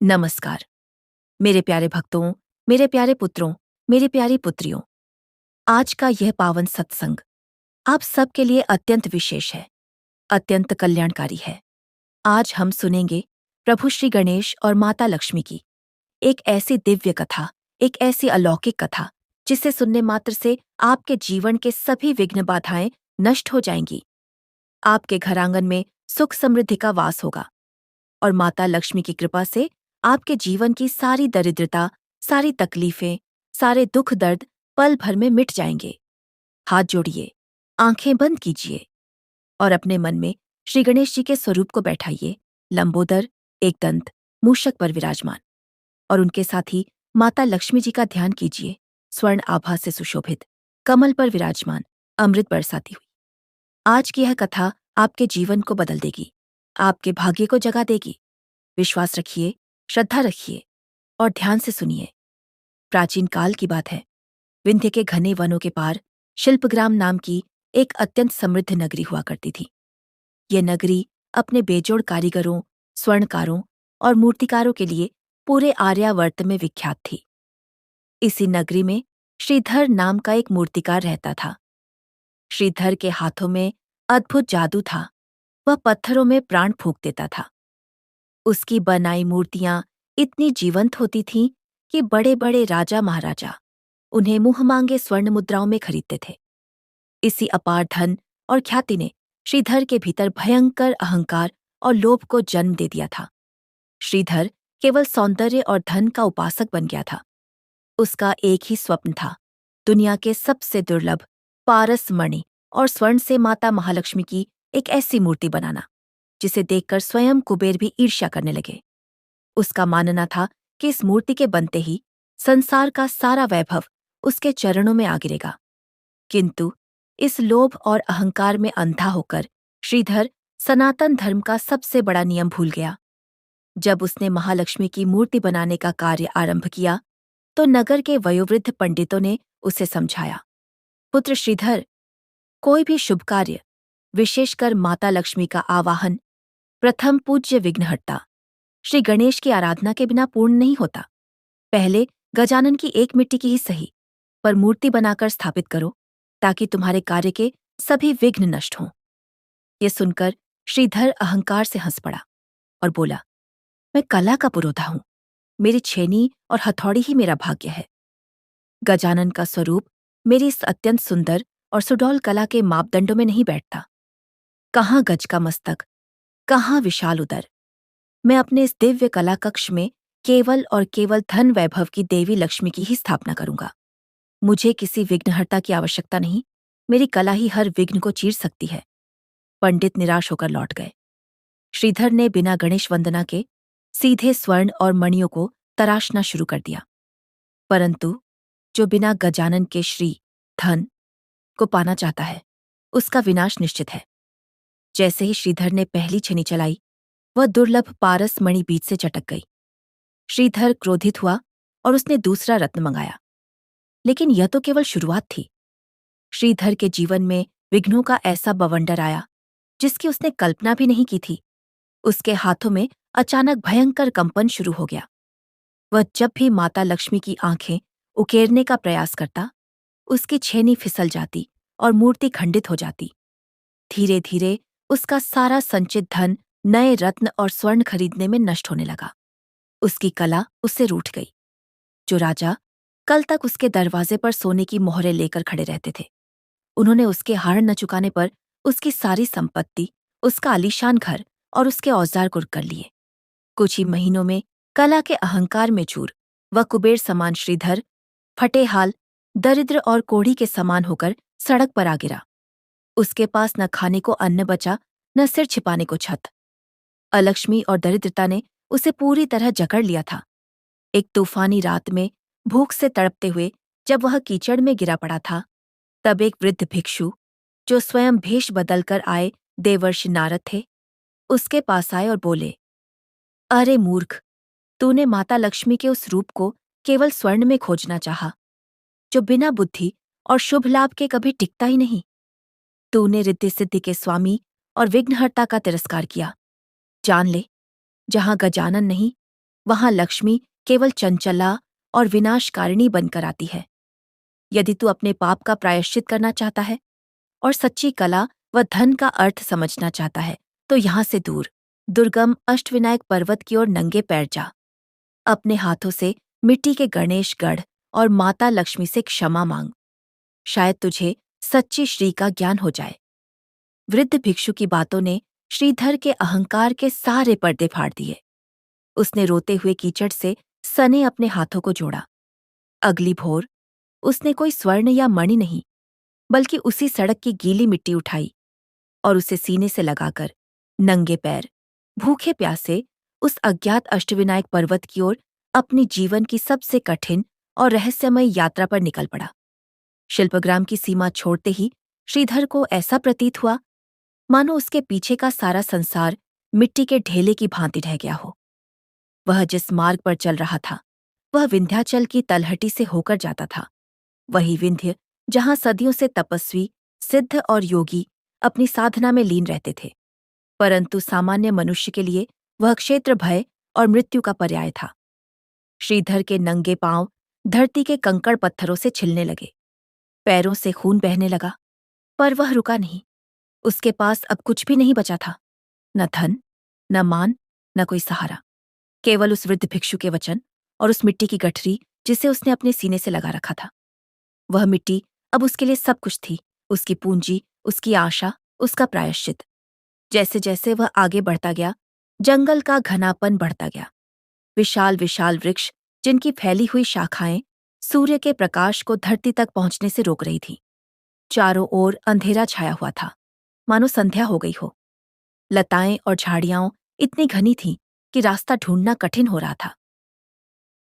नमस्कार मेरे प्यारे भक्तों, मेरे प्यारे पुत्रों, मेरी प्यारी पुत्रियों। आज का यह पावन सत्संग आप सबके लिए अत्यंत विशेष है, अत्यंत कल्याणकारी है। आज हम सुनेंगे प्रभु श्री गणेश और माता लक्ष्मी की एक ऐसी दिव्य कथा, एक ऐसी अलौकिक कथा जिसे सुनने मात्र से आपके जीवन के सभी विघ्न बाधाएं नष्ट हो जाएंगी। आपके घर आंगन में सुख समृद्धि का वास होगा और माता लक्ष्मी की कृपा से आपके जीवन की सारी दरिद्रता, सारी तकलीफें, सारे दुख दर्द पल भर में मिट जाएंगे। हाथ जोड़िए, आंखें बंद कीजिए और अपने मन में श्री गणेश जी के स्वरूप को बैठाइए, लंबोदर, एकदंत, मूषक पर विराजमान। और उनके साथ ही माता लक्ष्मी जी का ध्यान कीजिए, स्वर्ण आभा से सुशोभित, कमल पर विराजमान, अमृत बरसाती हुई। आज की यह कथा आपके जीवन को बदल देगी, आपके भाग्य को जगा देगी। विश्वास रखिए, श्रद्धा रखिए और ध्यान से सुनिए। प्राचीन काल की बात है। विंध्य के घने वनों के पार शिल्पग्राम नाम की एक अत्यंत समृद्ध नगरी हुआ करती थी। ये नगरी अपने बेजोड़ कारीगरों, स्वर्णकारों और मूर्तिकारों के लिए पूरे आर्यावर्त में विख्यात थी। इसी नगरी में श्रीधर नाम का एक मूर्तिकार रहता था। श्रीधर के हाथों में अद्भुत जादू था। वह पत्थरों में प्राण फूंक देता था। उसकी बनाई मूर्तियां इतनी जीवंत होती थीं कि बड़े बड़े राजा महाराजा उन्हें मुंह मांगे स्वर्ण मुद्राओं में खरीदते थे। इसी अपार धन और ख्याति ने श्रीधर के भीतर भयंकर अहंकार और लोभ को जन्म दे दिया था। श्रीधर केवल सौंदर्य और धन का उपासक बन गया था। उसका एक ही स्वप्न था, दुनिया के सबसे दुर्लभ पारस मणि और स्वर्ण से माता महालक्ष्मी की एक ऐसी मूर्ति बनाना जिसे देखकर स्वयं कुबेर भी ईर्ष्या करने लगे। उसका मानना था कि इस मूर्ति के बनते ही संसार का सारा वैभव उसके चरणों में आ गिरेगा। किंतु इस लोभ और अहंकार में अंधा होकर श्रीधर सनातन धर्म का सबसे बड़ा नियम भूल गया। जब उसने महालक्ष्मी की मूर्ति बनाने का कार्य आरंभ किया तो नगर के वयोवृद्ध पंडितों ने उसे समझाया, पुत्र श्रीधर, कोई भी शुभ कार्य, विशेषकर माता लक्ष्मी का आवाहन, प्रथम पूज्य विघ्नहर्ता श्री गणेश की आराधना के बिना पूर्ण नहीं होता। पहले गजानन की एक मिट्टी की ही सही, पर मूर्ति बनाकर स्थापित करो ताकि तुम्हारे कार्य के सभी विघ्न नष्ट हों। ये सुनकर श्रीधर अहंकार से हंस पड़ा और बोला, मैं कला का पुरोधा हूं, मेरी छेनी और हथौड़ी ही मेरा भाग्य है। गजानन का स्वरूप मेरी इस अत्यंत सुंदर और सुडौल कला के मापदंडों में नहीं बैठता। कहाँ गज का मस्तक, कहाँ विशाल उदर। मैं अपने इस दिव्य कला कक्ष में केवल और केवल धन वैभव की देवी लक्ष्मी की ही स्थापना करूंगा। मुझे किसी विघ्नहर्ता की आवश्यकता नहीं, मेरी कला ही हर विघ्न को चीर सकती है। पंडित निराश होकर लौट गए। श्रीधर ने बिना गणेश वंदना के सीधे स्वर्ण और मणियों को तराशना शुरू कर दिया। परंतु जो बिना गजानन के श्री धन को पाना चाहता है, उसका विनाश निश्चित है। जैसे ही श्रीधर ने पहली छेनी चलाई, वह दुर्लभ पारस मणि बीच से चटक गई। श्रीधर क्रोधित हुआ और उसने दूसरा रत्न मंगाया। लेकिन यह तो केवल शुरुआत थी। श्रीधर के जीवन में विघ्नों का ऐसा बवंडर आया जिसकी उसने कल्पना भी नहीं की थी। उसके हाथों में अचानक भयंकर कंपन शुरू हो गया। वह जब भी माता लक्ष्मी की आंखें उकेरने का प्रयास करता, उसकी छेनी फिसल जाती और मूर्ति खंडित हो जाती। धीरे धीरे उसका सारा संचित धन नए रत्न और स्वर्ण खरीदने में नष्ट होने लगा। उसकी कला उससे रूठ गई। जो राजा कल तक उसके दरवाजे पर सोने की मोहरें लेकर खड़े रहते थे, उन्होंने उसके हाड़ न चुकाने पर उसकी सारी संपत्ति, उसका आलीशान घर और उसके औजार कुर्क कर लिए। कुछ ही महीनों में कला के अहंकार में चूर वह कुबेर समान श्रीधर फटे हाल, दरिद्र और कोढ़ी के समान होकर सड़क पर आ गिरा। उसके पास न खाने को अन्न बचा, न सिर छिपाने को छत। अलक्ष्मी और दरिद्रता ने उसे पूरी तरह जकड़ लिया था। एक तूफानी रात में भूख से तड़पते हुए जब वह कीचड़ में गिरा पड़ा था, तब एक वृद्ध भिक्षु, जो स्वयं भेष बदलकर आए देवर्षि नारद थे, उसके पास आए और बोले, अरे मूर्ख, तूने माता लक्ष्मी के उस रूप को केवल स्वर्ण में खोजना चाहा, जो बिना बुद्धि और शुभ लाभ के कभी टिकता ही नहीं। तूने रिद्धि सिद्धि के स्वामी और विघ्नहर्ता का तिरस्कार किया। जान ले, जहां गजानन नहीं, वहां लक्ष्मी केवल चंचला और विनाशकारिणी बनकर आती है। यदि तू अपने पाप का प्रायश्चित करना चाहता है और सच्ची कला व धन का अर्थ समझना चाहता है, तो यहां से दूर दुर्गम अष्टविनायक पर्वत की ओर नंगे पैर जा। अपने हाथों से मिट्टी के गणेश गढ़ और माता लक्ष्मी से क्षमा मांग। शायद तुझे सच्ची श्री का ज्ञान हो जाए। वृद्ध भिक्षु की बातों ने श्रीधर के अहंकार के सारे पर्दे फाड़ दिए। उसने रोते हुए कीचड़ से सने अपने हाथों को जोड़ा। अगली भोर उसने कोई स्वर्ण या मणि नहीं, बल्कि उसी सड़क की गीली मिट्टी उठाई और उसे सीने से लगाकर नंगे पैर, भूखे प्यासे उस अज्ञात अष्टविनायक पर्वत की ओर अपनी जीवन की सबसे कठिन और रहस्यमय यात्रा पर निकल पड़ा। शिल्पग्राम की सीमा छोड़ते ही श्रीधर को ऐसा प्रतीत हुआ मानो उसके पीछे का सारा संसार मिट्टी के ढेले की भांति ढह गया हो। वह जिस मार्ग पर चल रहा था वह विंध्याचल की तलहटी से होकर जाता था। वही विंध्य जहां सदियों से तपस्वी, सिद्ध और योगी अपनी साधना में लीन रहते थे, परंतु सामान्य मनुष्य के लिए वह क्षेत्र भय और मृत्यु का पर्याय था। श्रीधर के नंगे पांव धरती के कंकड़ पत्थरों से छिलने लगे। पैरों से खून बहने लगा, पर वह रुका नहीं। उसके पास अब कुछ भी नहीं बचा था, न धन, न मान, न कोई सहारा। केवल उस वृद्ध भिक्षु के वचन और उस मिट्टी की गठरी जिसे उसने अपने सीने से लगा रखा था। वह मिट्टी अब उसके लिए सब कुछ थी, उसकी पूंजी, उसकी आशा, उसका प्रायश्चित। जैसे जैसे वह आगे बढ़ता गया, जंगल का घनापन बढ़ता गया। विशाल विशाल वृक्ष जिनकी फैली हुई शाखाएं सूर्य के प्रकाश को धरती तक पहुंचने से रोक रही थीं। चारों ओर अंधेरा छाया हुआ था, मानो संध्या हो गई हो। लताएं और झाड़ियां इतनी घनी थीं कि रास्ता ढूंढना कठिन हो रहा था।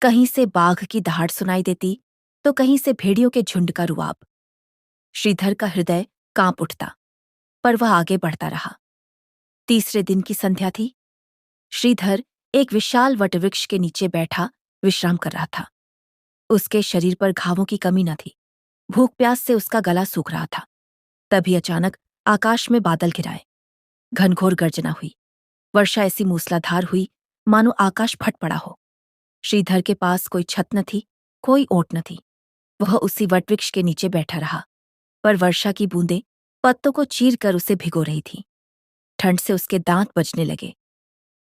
कहीं से बाघ की दहाड़ सुनाई देती, तो कहीं से भेड़ियों के झुंड का रुआब। श्रीधर का हृदय कांप उठता, पर वह आगे बढ़ता रहा। तीसरे दिन की संध्या थी। श्रीधर एक विशाल वटवृक्ष के नीचे बैठा विश्राम कर रहा था। उसके शरीर पर घावों की कमी न थी। भूख प्यास से उसका गला सूख रहा था। तभी अचानक आकाश में बादल घिराए। घनघोर गर्जना हुई। वर्षा ऐसी मूसलाधार हुई मानो आकाश फट पड़ा हो। श्रीधर के पास कोई छत न थी, कोई ओट न थी। वह उसी वटवृक्ष के नीचे बैठा रहा, पर वर्षा की बूंदें पत्तों को चीर कर उसे भिगो रही थीं। ठंड से उसके दांत बजने लगे।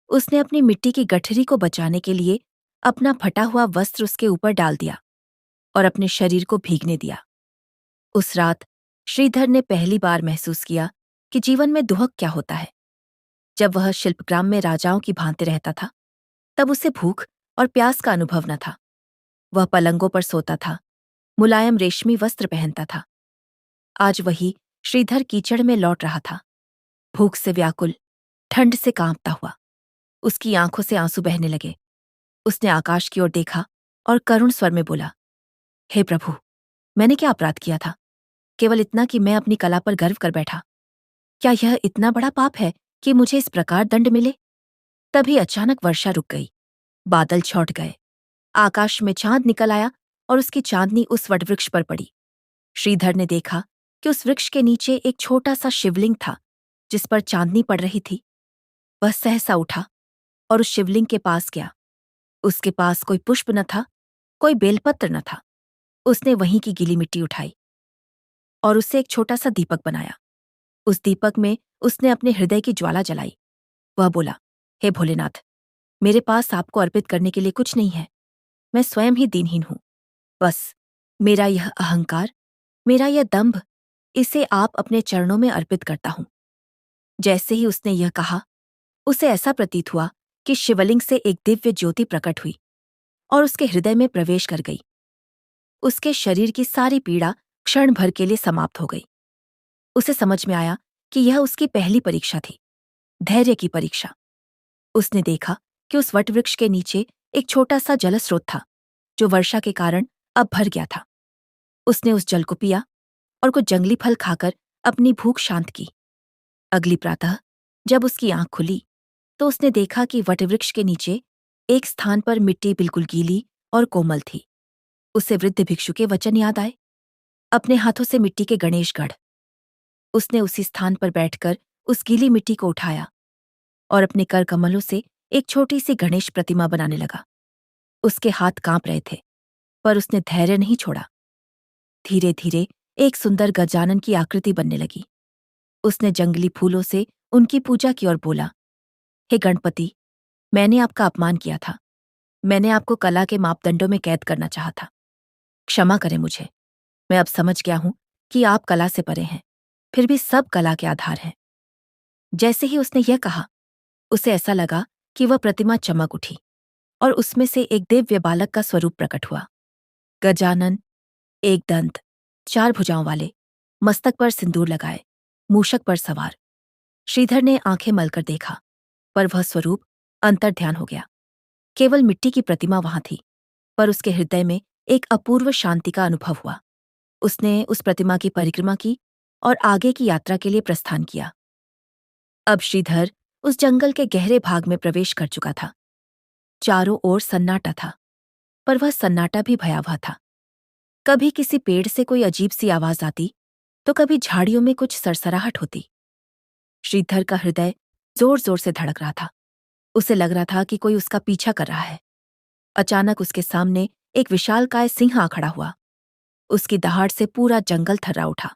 उसने अपनी मिट्टी की गठरी को बचाने के लिए अपना फटा हुआ वस्त्र उसके ऊपर डाल दिया और अपने शरीर को भीगने दिया। उस रात श्रीधर ने पहली बार महसूस किया कि जीवन में दुहक क्या होता है। जब वह शिल्पग्राम में राजाओं की भांति रहता था, तब उसे भूख और प्यास का अनुभव न था। वह पलंगों पर सोता था, मुलायम रेशमी वस्त्र पहनता था। आज वही श्रीधर कीचड़ में लौट रहा था, भूख से व्याकुल, ठंड से कांपता हुआ। उसकी आंखों से आंसू बहने लगे। उसने आकाश की ओर देखा और करुण स्वर में बोला, हे प्रभु, मैंने क्या अपराध किया था? केवल इतना कि मैं अपनी कला पर गर्व कर बैठा। क्या यह इतना बड़ा पाप है कि मुझे इस प्रकार दंड मिले? तभी अचानक वर्षा रुक गई। बादल छौट गए। आकाश में चांद निकल आया और उसकी चांदनी उस वटवृक्ष पर पड़ी। श्रीधर ने देखा कि उस वृक्ष के नीचे एक छोटा सा शिवलिंग था जिस पर चांदनी पड़ रही थी। वह सहसा उठा और उस शिवलिंग के पास गया। उसके पास कोई पुष्प न था, कोई बेलपत्र न था। उसने वहीं की गीली मिट्टी उठाई और उससे एक छोटा सा दीपक बनाया। उस दीपक में उसने अपने हृदय की ज्वाला जलाई। वह बोला, हे भोलेनाथ, मेरे पास आपको अर्पित करने के लिए कुछ नहीं है। मैं स्वयं ही दीनहीन हूं। बस मेरा यह अहंकार, मेरा यह दंभ, इसे आप अपने चरणों में अर्पित करता हूं। जैसे ही उसने यह कहा, उसे ऐसा प्रतीत हुआ कि शिवलिंग से एक दिव्य ज्योति प्रकट हुई और उसके हृदय में प्रवेश कर गई। उसके शरीर की सारी पीड़ा क्षण भर के लिए समाप्त हो गई। उसे समझ में आया कि यह उसकी पहली परीक्षा थी, धैर्य की परीक्षा। उसने देखा कि उस वटवृक्ष के नीचे एक छोटा सा जलस्रोत था जो वर्षा के कारण अब भर गया था। उसने उस जल को पिया और कुछ जंगली फल खाकर अपनी भूख शांत की। अगली प्रातः जब उसकी आंख खुली तो उसने देखा कि वटवृक्ष के नीचे एक स्थान पर मिट्टी बिल्कुल गीली और कोमल थी। उसे वृद्ध भिक्षु के वचन याद आए, अपने हाथों से मिट्टी के गणेश गढ़। उसने उसी स्थान पर बैठकर उस गीली मिट्टी को उठाया और अपने कर कमलों से एक छोटी सी गणेश प्रतिमा बनाने लगा। उसके हाथ कांप रहे थे, पर उसने धैर्य नहीं छोड़ा। धीरे धीरे एक सुंदर गजानन की आकृति बनने लगी। उसने जंगली फूलों से उनकी पूजा की और बोला, हे गणपति, मैंने आपका अपमान किया था। मैंने आपको कला के मापदंडों में कैद करना चाहा था। क्षमा करें मुझे। मैं अब समझ गया हूं कि आप कला से परे हैं, फिर भी सब कला के आधार हैं। जैसे ही उसने यह कहा, उसे ऐसा लगा कि वह प्रतिमा चमक उठी और उसमें से एक दिव्य बालक का स्वरूप प्रकट हुआ। गजानन, एक दंत, 4 भुजाओं वाले, मस्तक पर सिंदूर लगाए, मूषक पर सवार। श्रीधर ने आंखें मलकर देखा, पर वह स्वरूप अंतर्ध्यान हो गया। केवल मिट्टी की प्रतिमा वहां थी, पर उसके हृदय में एक अपूर्व शांति का अनुभव हुआ। उसने उस प्रतिमा की परिक्रमा की और आगे की यात्रा के लिए प्रस्थान किया। अब श्रीधर उस जंगल के गहरे भाग में प्रवेश कर चुका था। चारों ओर सन्नाटा था, पर वह सन्नाटा भी भयावह था। कभी किसी पेड़ से कोई अजीब सी आवाज आती, तो कभी झाड़ियों में कुछ सरसराहट होती। श्रीधर का हृदय जोर जोर से धड़क रहा था। उसे लग रहा था कि कोई उसका पीछा कर रहा है। अचानक उसके सामने एक विशालकाय सिंह आ खड़ा हुआ। उसकी दहाड़ से पूरा जंगल थर्रा उठा।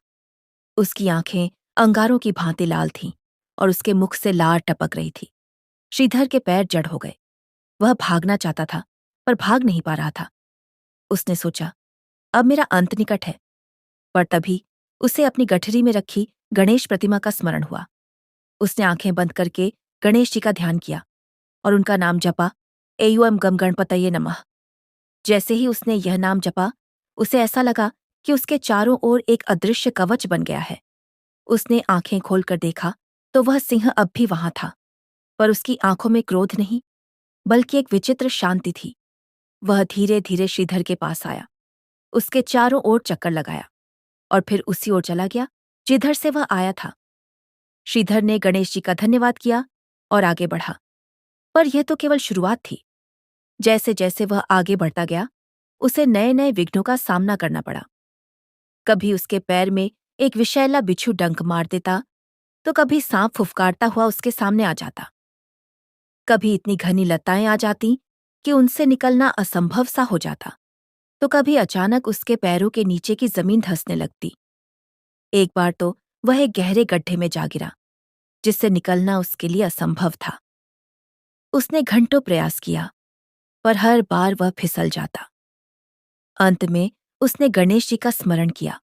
उसकी आंखें अंगारों की भांति लाल थीं और उसके मुख से लार टपक रही थी। श्रीधर के पैर जड़ हो गए। वह भागना चाहता था, पर भाग नहीं पा रहा था। उसने सोचा, अब मेरा अंत निकट है। पर तभी उसे अपनी गठरी में रखी गणेश प्रतिमा का स्मरण हुआ। उसने आंखें बंद करके गणेश जी का ध्यान किया और उनका नाम जपा, एयूएम गम गणपतये नमः। जैसे ही उसने यह नाम जपा, उसे ऐसा लगा कि उसके चारों ओर एक अदृश्य कवच बन गया है। उसने आंखें खोलकर देखा तो वह सिंह अब भी वहां था, पर उसकी आंखों में क्रोध नहीं, बल्कि एक विचित्र शांति थी। वह धीरे धीरे श्रीधर के पास आया, उसके चारों ओर चक्कर लगाया और फिर उसी ओर चला गया जिधर से वह आया था। श्रीधर ने गणेश जी का धन्यवाद किया और आगे बढ़ा, पर यह तो केवल शुरुआत थी। जैसे जैसे वह आगे बढ़ता गया, उसे नए नए विघ्नों का सामना करना पड़ा। कभी उसके पैर में एक विषैला बिच्छू डंक मार देता, तो कभी सांप फुफकारता हुआ उसके सामने आ जाता। कभी इतनी घनी लताएं आ जाती कि उनसे निकलना असंभव सा हो जाता, तो कभी अचानक उसके पैरों के नीचे की जमीन धंसने लगती। एक बार तो वह एक गहरे गड्ढे में जा गिरा, जिससे निकलना उसके लिए असंभव था। उसने घंटों प्रयास किया, पर हर बार वह फिसल जाता। अंत में उसने गणेश जी का स्मरण किया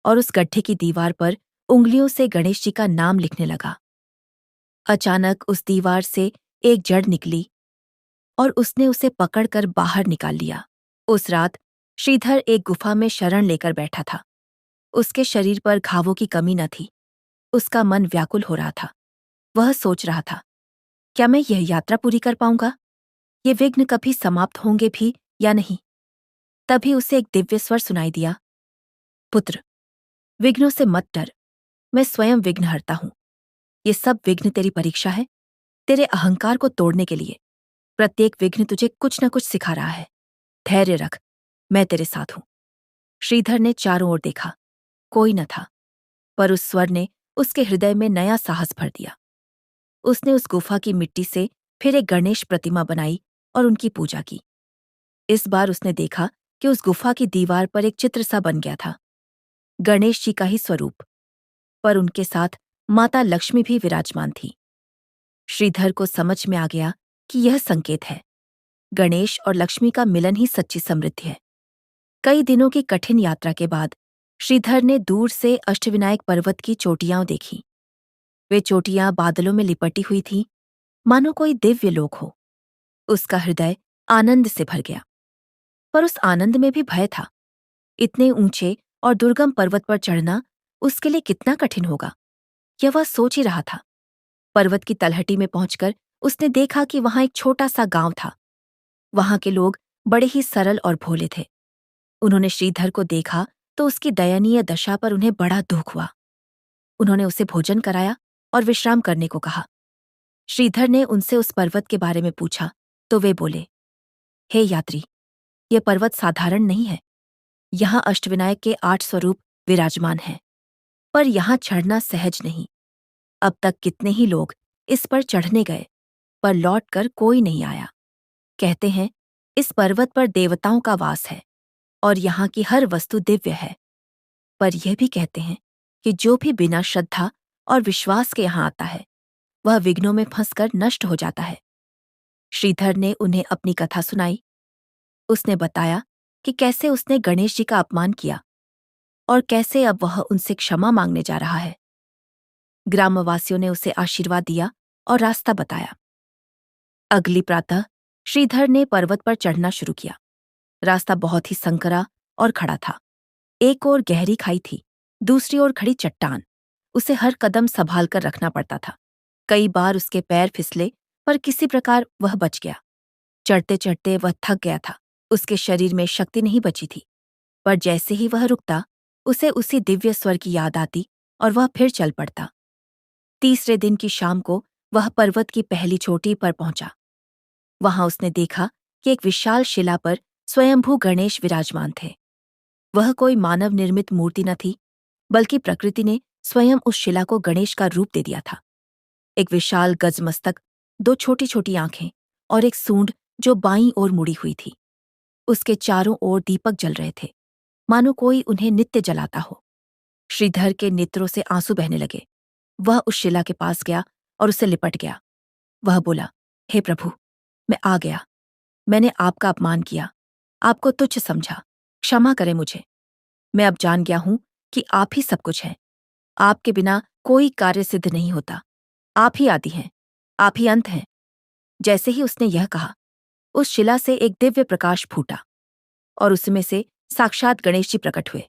और उस गड्ढे की दीवार पर उंगलियों से गणेश जी का नाम लिखने लगा। अचानक उस दीवार से एक जड़ निकली और उसने उसे पकड़कर बाहर निकाल लिया। उस रात श्रीधर एक गुफा में शरण लेकर बैठा था। उसके शरीर पर घावों की कमी न थी। उसका मन व्याकुल हो रहा था। वह सोच रहा था, क्या मैं यह यात्रा पूरी कर पाऊंगा? ये विघ्न कभी समाप्त होंगे भी या नहीं? तभी उसे एक दिव्य स्वर सुनाई दिया, पुत्र, विघ्नों से मत डर, मैं स्वयं विघ्नहर्ता हूं। ये सब विघ्न तेरी परीक्षा है, तेरे अहंकार को तोड़ने के लिए। प्रत्येक विघ्न तुझे कुछ न कुछ सिखा रहा है। धैर्य रख, मैं तेरे साथ हूं। श्रीधर ने चारों ओर देखा, कोई न था, पर उस स्वर ने उसके हृदय में नया साहस भर दिया। उसने उस गुफा की मिट्टी से फिर एक गणेश प्रतिमा बनाई और उनकी पूजा की। इस बार उसने देखा कि उस गुफा की दीवार पर एक चित्र सा बन गया था, गणेश जी का ही स्वरूप, पर उनके साथ माता लक्ष्मी भी विराजमान थी। श्रीधर को समझ में आ गया कि यह संकेत है, गणेश और लक्ष्मी का मिलन ही सच्ची समृद्धि है। कई दिनों की कठिन यात्रा के बाद श्रीधर ने दूर से अष्टविनायक पर्वत की चोटियां देखी। वे चोटियां बादलों में लिपटी हुई थीं, मानो कोई दिव्य लोक हो। उसका हृदय आनंद से भर गया, पर उस आनंद में भी भय था। इतने ऊंचे और दुर्गम पर्वत पर चढ़ना उसके लिए कितना कठिन होगा, यह वह सोच ही रहा था। पर्वत की तलहटी में पहुंचकर उसने देखा कि वहां एक छोटा सा गांव था। वहां के लोग बड़े ही सरल और भोले थे। उन्होंने श्रीधर को देखा तो उसकी दयनीय दशा पर उन्हें बड़ा दुख हुआ। उन्होंने उसे भोजन कराया और विश्राम करने को कहा। श्रीधर ने उनसे उस पर्वत के बारे में पूछा तो वे बोले, हे यात्री, यह पर्वत साधारण नहीं है। यहाँ अष्टविनायक के 8 स्वरूप विराजमान हैं, पर यहाँ चढ़ना सहज नहीं। अब तक कितने ही लोग इस पर चढ़ने गए, पर लौटकर कोई नहीं आया। कहते हैं, इस पर्वत पर देवताओं का वास है और यहाँ की हर वस्तु दिव्य है। पर यह भी कहते हैं कि जो भी बिना श्रद्धा और विश्वास के यहाँ आता है, वह विघ्नों में फंसकर नष्ट हो जाता है। श्रीधर ने उन्हें अपनी कथा सुनाई। उसने बताया कि कैसे उसने गणेश जी का अपमान किया और कैसे अब वह उनसे क्षमा मांगने जा रहा है। ग्रामवासियों ने उसे आशीर्वाद दिया और रास्ता बताया। अगली प्रातः श्रीधर ने पर्वत पर चढ़ना शुरू किया। रास्ता बहुत ही संकरा और खड़ा था। एक ओर गहरी खाई थी, दूसरी ओर खड़ी चट्टान। उसे हर कदम संभाल कर रखना पड़ता था। कई बार उसके पैर फिसले, पर किसी प्रकार वह बच गया। चढ़ते चढ़ते वह थक गया था। उसके शरीर में शक्ति नहीं बची थी, पर जैसे ही वह रुकता, उसे उसी दिव्य स्वर की याद आती और वह फिर चल पड़ता। तीसरे दिन की शाम को वह पर्वत की पहली चोटी पर पहुंचा। वहां उसने देखा कि एक विशाल शिला पर स्वयंभू गणेश विराजमान थे। वह कोई मानव निर्मित मूर्ति न थी, बल्कि प्रकृति ने स्वयं उस शिला को गणेश का रूप दे दिया था। एक विशाल गजमस्तक, दो छोटी छोटी आंखें और एक सूंड जो बाईं ओर मुड़ी हुई थी। उसके चारों ओर दीपक जल रहे थे, मानो कोई उन्हें नित्य जलाता हो। श्रीधर के नेत्रों से आंसू बहने लगे। वह उस शिला के पास गया और उससे लिपट गया। वह बोला, हे प्रभु, मैं आ गया। मैंने आपका अपमान किया, आपको तुच्छ समझा। क्षमा करें मुझे। मैं अब जान गया हूं कि आप ही सब कुछ हैं। आपके बिना कोई कार्य सिद्ध नहीं होता। आप ही आदि हैं, आप ही अंत हैं। जैसे ही उसने यह कहा, उस शिला से एक दिव्य प्रकाश फूटा और उसमें से साक्षात गणेश जी प्रकट हुए।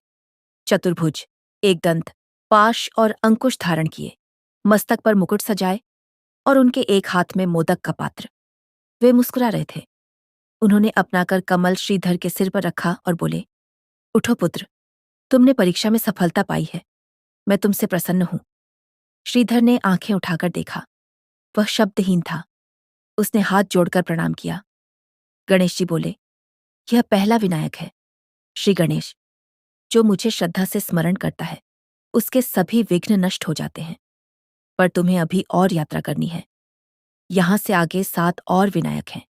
चतुर्भुज, एकदंत, पाश और अंकुश धारण किए, मस्तक पर मुकुट सजाए और उनके एक हाथ में मोदक का पात्र। वे मुस्कुरा रहे थे। उन्होंने अपनाकर कमल श्रीधर के सिर पर रखा और बोले, उठो पुत्र, तुमने परीक्षा में सफलता पाई है। मैं तुमसे प्रसन्न हूं। श्रीधर ने आंखें उठाकर देखा। वह शब्दहीन था। उसने हाथ जोड़कर प्रणाम किया। गणेश जी बोले, यह पहला विनायक है। श्री गणेश, जो मुझे श्रद्धा से स्मरण करता है, उसके सभी विघ्न नष्ट हो जाते हैं। पर तुम्हें अभी और यात्रा करनी है। यहां से आगे 7 और विनायक हैं।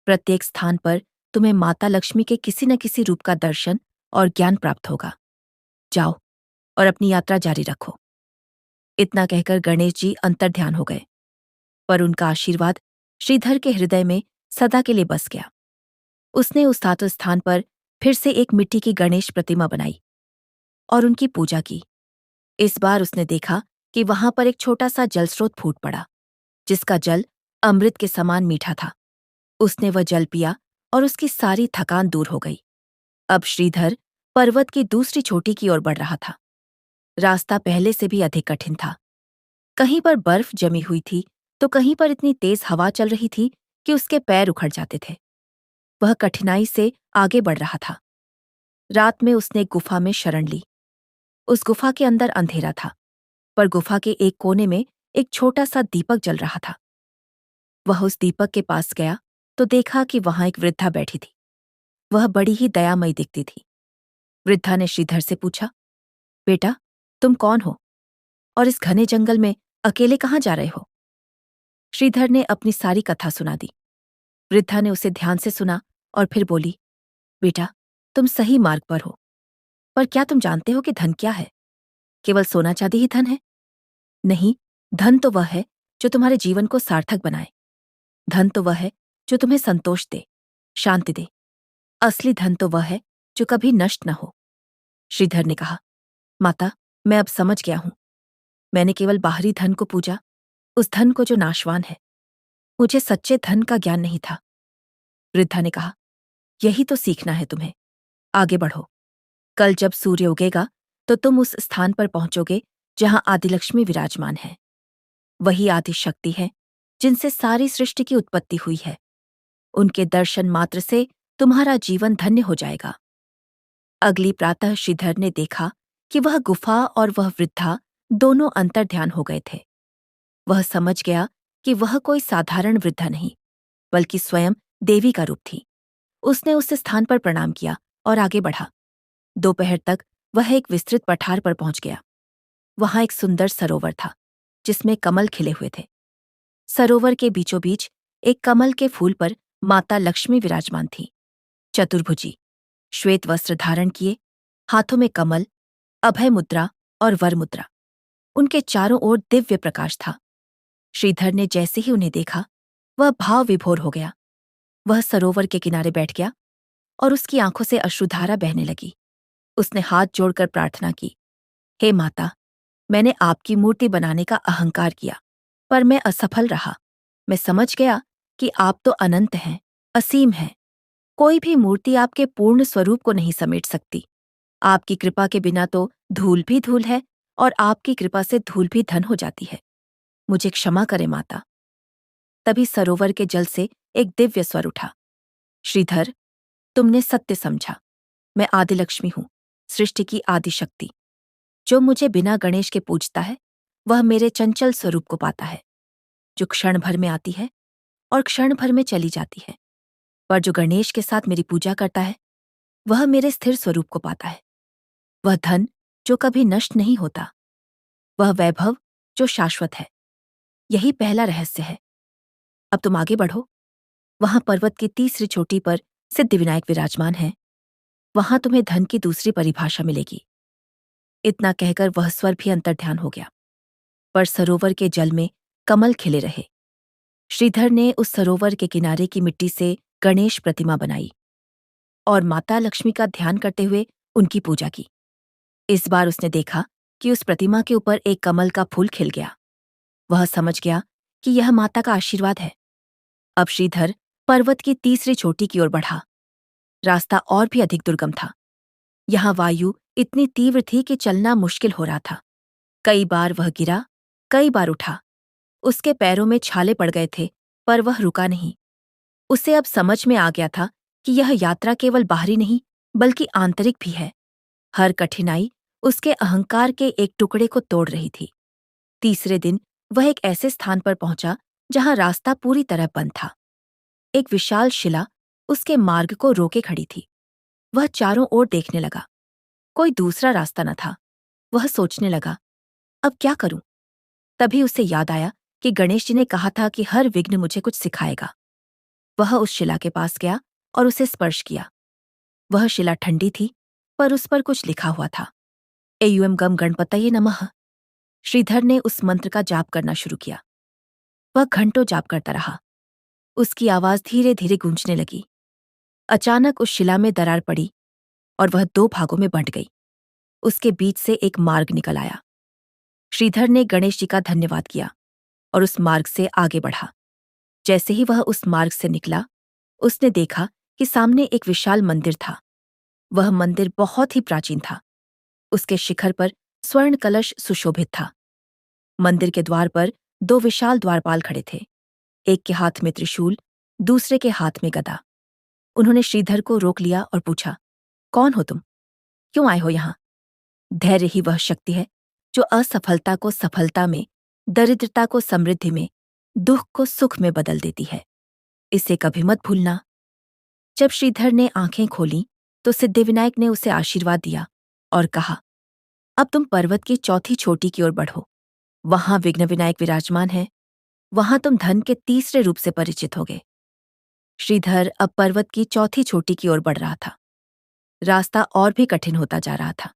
प्रत्येक स्थान पर तुम्हें माता लक्ष्मी के किसी न किसी रूप का दर्शन और ज्ञान प्राप्त होगा। जाओ और अपनी यात्रा जारी रखो। इतना कहकर गणेश जी अंतर्ध्यान हो गए, पर उनका आशीर्वाद श्रीधर के हृदय में सदा के लिए बस गया। उसने उस धातु स्थान पर फिर से एक मिट्टी की गणेश प्रतिमा बनाई और उनकी पूजा की। इस बार उसने देखा कि वहां पर एक छोटा सा जलस्रोत फूट पड़ा, जिसका जल अमृत के समान मीठा था। उसने वह जल पिया और उसकी सारी थकान दूर हो गई। अब श्रीधर पर्वत की दूसरी चोटी की ओर बढ़ रहा था। रास्ता पहले से भी अधिक कठिन था। कहीं पर बर्फ जमी हुई थी, तो कहीं पर इतनी तेज हवा चल रही थी कि उसके पैर उखड़ जाते थे। वह कठिनाई से आगे बढ़ रहा था। रात में उसने एक गुफा में शरण ली। उस गुफा के अंदर अंधेरा था, पर गुफा के एक कोने में एक छोटा सा दीपक जल रहा था। वह उस दीपक के पास गया तो देखा कि वहां एक वृद्धा बैठी थी। वह बड़ी ही दयामयी दिखती थी। वृद्धा ने श्रीधर से पूछा, बेटा, तुम कौन हो और इस घने जंगल में अकेले कहाँ जा रहे हो? श्रीधर ने अपनी सारी कथा सुना दी। वृद्धा ने उसे ध्यान से सुना और फिर बोली, बेटा, तुम सही मार्ग पर हो। पर क्या तुम जानते हो कि धन क्या है? केवल सोना चांदी ही धन है? नहीं, धन तो वह है जो तुम्हारे जीवन को सार्थक बनाए। धन तो वह है जो तुम्हें संतोष दे, शांति दे। असली धन तो वह है जो कभी नष्ट न हो। श्रीधर ने कहा, माता, मैं अब समझ गया हूं। मैंने केवल बाहरी धन को पूजा, उस धन को जो नाशवान है। मुझे सच्चे धन का ज्ञान नहीं था। वृद्धा ने कहा, यही तो सीखना है तुम्हें। आगे बढ़ो। कल जब सूर्य उगेगा तो तुम उस स्थान पर पहुंचोगे जहां आदिलक्ष्मी विराजमान है। वही आदि शक्ति है जिनसे सारी सृष्टि की उत्पत्ति हुई है। उनके दर्शन मात्र से तुम्हारा जीवन धन्य हो जाएगा। अगली प्रातः श्रीधर ने देखा कि वह गुफा और वह वृद्धा दोनों अंतर्ध्यान हो गए थे। वह समझ गया कि वह कोई साधारण वृद्धा नहीं, बल्कि स्वयं देवी का रूप थी। उसने उस स्थान पर प्रणाम किया और आगे बढ़ा। दोपहर तक वह एक विस्तृत पठार पर पहुंच गया। वहां एक सुंदर सरोवर था, जिसमें कमल खिले हुए थे। सरोवर के बीचों बीच एक कमल के फूल पर माता लक्ष्मी विराजमान थी। चतुर्भुजी, श्वेत वस्त्र धारण किए, हाथों में कमल, अभय मुद्रा और वर मुद्रा। उनके चारों ओर दिव्य प्रकाश था। श्रीधर ने जैसे ही उन्हें देखा, वह भाव विभोर हो गया। वह सरोवर के किनारे बैठ गया और उसकी आंखों से अश्रुधारा बहने लगी। उसने हाथ जोड़कर प्रार्थना की, हे माता, मैंने आपकी मूर्ति बनाने का अहंकार किया, पर मैं असफल रहा। मैं समझ गया कि आप तो अनंत हैं, असीम हैं। कोई भी मूर्ति आपके पूर्ण स्वरूप को नहीं समेट सकती। आपकी कृपा के बिना तो धूल भी धूल है और आपकी कृपा से धूल भी धन हो जाती है। मुझे क्षमा करें माता। तभी सरोवर के जल से एक दिव्य स्वर उठा, श्रीधर, तुमने सत्य समझा। मैं आदिलक्ष्मी हूं, सृष्टि की आदि शक्ति। जो मुझे बिना गणेश के पूजता है, वह मेरे चंचल स्वरूप को पाता है, जो क्षण भर में आती है और क्षण भर में चली जाती है। पर जो गणेश के साथ मेरी पूजा करता है, वह मेरे स्थिर स्वरूप को पाता है। वह धन जो कभी नष्ट नहीं होता, वह वैभव जो शाश्वत है। यही पहला रहस्य है। अब तुम आगे बढ़ो। वहां पर्वत की तीसरी चोटी पर सिद्धिविनायक विराजमान है। वहां तुम्हें धन की दूसरी परिभाषा मिलेगी। इतना कहकर वह स्वर भी अंतर्ध्यान हो गया। पर सरोवर के जल में कमल खिले रहे। श्रीधर ने उस सरोवर के किनारे की मिट्टी से गणेश प्रतिमा बनाई और माता लक्ष्मी का ध्यान करते हुए उनकी पूजा की। इस बार उसने देखा कि उस प्रतिमा के ऊपर एक कमल का फूल खिल गया। वह समझ गया कि यह माता का आशीर्वाद है। अब श्रीधर पर्वत की तीसरी चोटी की ओर बढ़ा। रास्ता और भी अधिक दुर्गम था। यहाँ वायु इतनी तीव्र थी कि चलना मुश्किल हो रहा था। कई बार वह गिरा, कई बार उठा। उसके पैरों में छाले पड़ गए थे, पर वह रुका नहीं। उसे अब समझ में आ गया था कि यह यात्रा केवल बाहरी नहीं, बल्कि आंतरिक भी है। हर कठिनाई उसके अहंकार के एक टुकड़े को तोड़ रही थी। तीसरे दिन वह एक ऐसे स्थान पर पहुंचा जहां रास्ता पूरी तरह बंद था। एक विशाल शिला उसके मार्ग को रोके खड़ी थी। वह चारों ओर देखने लगा। कोई दूसरा रास्ता न था। वह सोचने लगा, अब क्या करूं? तभी उसे याद आया कि गणेश जी ने कहा था कि हर विघ्न मुझे कुछ सिखाएगा। वह उस शिला के पास गया और उसे स्पर्श किया। वह शिला ठंडी थी, पर उस पर कुछ लिखा हुआ था, एयूएम गम गणपतये नमः। श्रीधर ने उस मंत्र का जाप करना शुरू किया। वह घंटों जाप करता रहा। उसकी आवाज धीरे धीरे गूंजने लगी। अचानक उस शिला में दरार पड़ी और वह दो भागों में बंट गई। उसके बीच से एक मार्ग निकल आया। श्रीधर ने गणेश जी का धन्यवाद किया और उस मार्ग से आगे बढ़ा। जैसे ही वह उस मार्ग से निकला, उसने देखा कि सामने एक विशाल मंदिर था। वह मंदिर बहुत ही प्राचीन था। उसके शिखर पर स्वर्ण कलश सुशोभित था। मंदिर के द्वार पर दो विशाल द्वारपाल खड़े थे। एक के हाथ में त्रिशूल, दूसरे के हाथ में गदा। उन्होंने श्रीधर को रोक लिया और पूछा, कौन हो तुम? क्यों आए हो यहाँ? धैर्य ही वह शक्ति है जो असफलता को सफलता में, दरिद्रता को समृद्धि में, दुख को सुख में बदल देती है। इसे कभी मत भूलना। जब श्रीधर ने आंखें खोलीं, तो सिद्धिविनायक ने उसे आशीर्वाद दिया और कहा, अब तुम पर्वत की चौथी चोटी की ओर बढ़ो। वहां विघ्न विनायक विराजमान है। वहां तुम धन के तीसरे रूप से परिचित होगे। श्रीधर अब पर्वत की चौथी चोटी की ओर बढ़ रहा था। रास्ता और भी कठिन होता जा रहा था।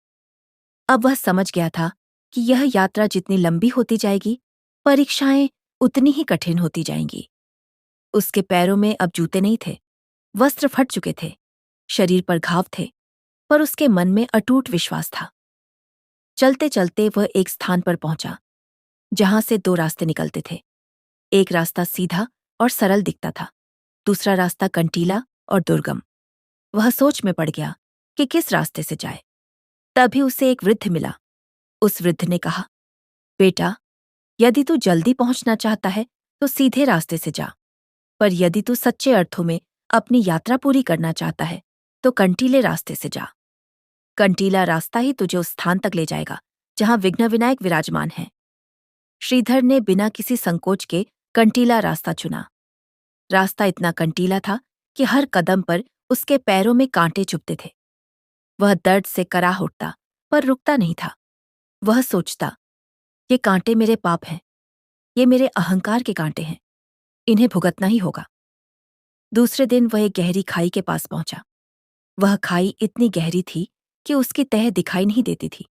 अब वह समझ गया था कि यह यात्रा जितनी लंबी होती जाएगी, परीक्षाएं उतनी ही कठिन होती जाएंगी। उसके पैरों में अब जूते नहीं थे, वस्त्र फट चुके थे, शरीर पर घाव थे, पर उसके मन में अटूट विश्वास था। चलते चलते वह एक स्थान पर पहुंचा जहां से दो रास्ते निकलते थे। एक रास्ता सीधा और सरल दिखता था, दूसरा रास्ता कंटीला और दुर्गम। वह सोच में पड़ गया कि किस रास्ते से जाए। तभी उसे एक वृद्ध मिला। उस वृद्ध ने कहा, बेटा, यदि तू जल्दी पहुंचना चाहता है तो सीधे रास्ते से जा, पर यदि तू सच्चे अर्थों में अपनी यात्रा पूरी करना चाहता है तो कंटीले रास्ते से जा। कंटीला रास्ता ही तुझे उस स्थान तक ले जाएगा जहां विघ्न विनायक विराजमान है। श्रीधर ने बिना किसी संकोच के कंटीला रास्ता चुना। रास्ता इतना कंटीला था कि हर कदम पर उसके पैरों में कांटे चुभते थे। वह दर्द से कराह उठता, पर रुकता नहीं था। वह सोचता, ये कांटे मेरे पाप हैं। ये मेरे अहंकार के कांटे हैं, इन्हें भुगतना ही होगा। दूसरे दिन वह एक गहरी खाई के पास पहुंचा। वह खाई इतनी गहरी थी कि उसकी तह दिखाई नहीं देती थी।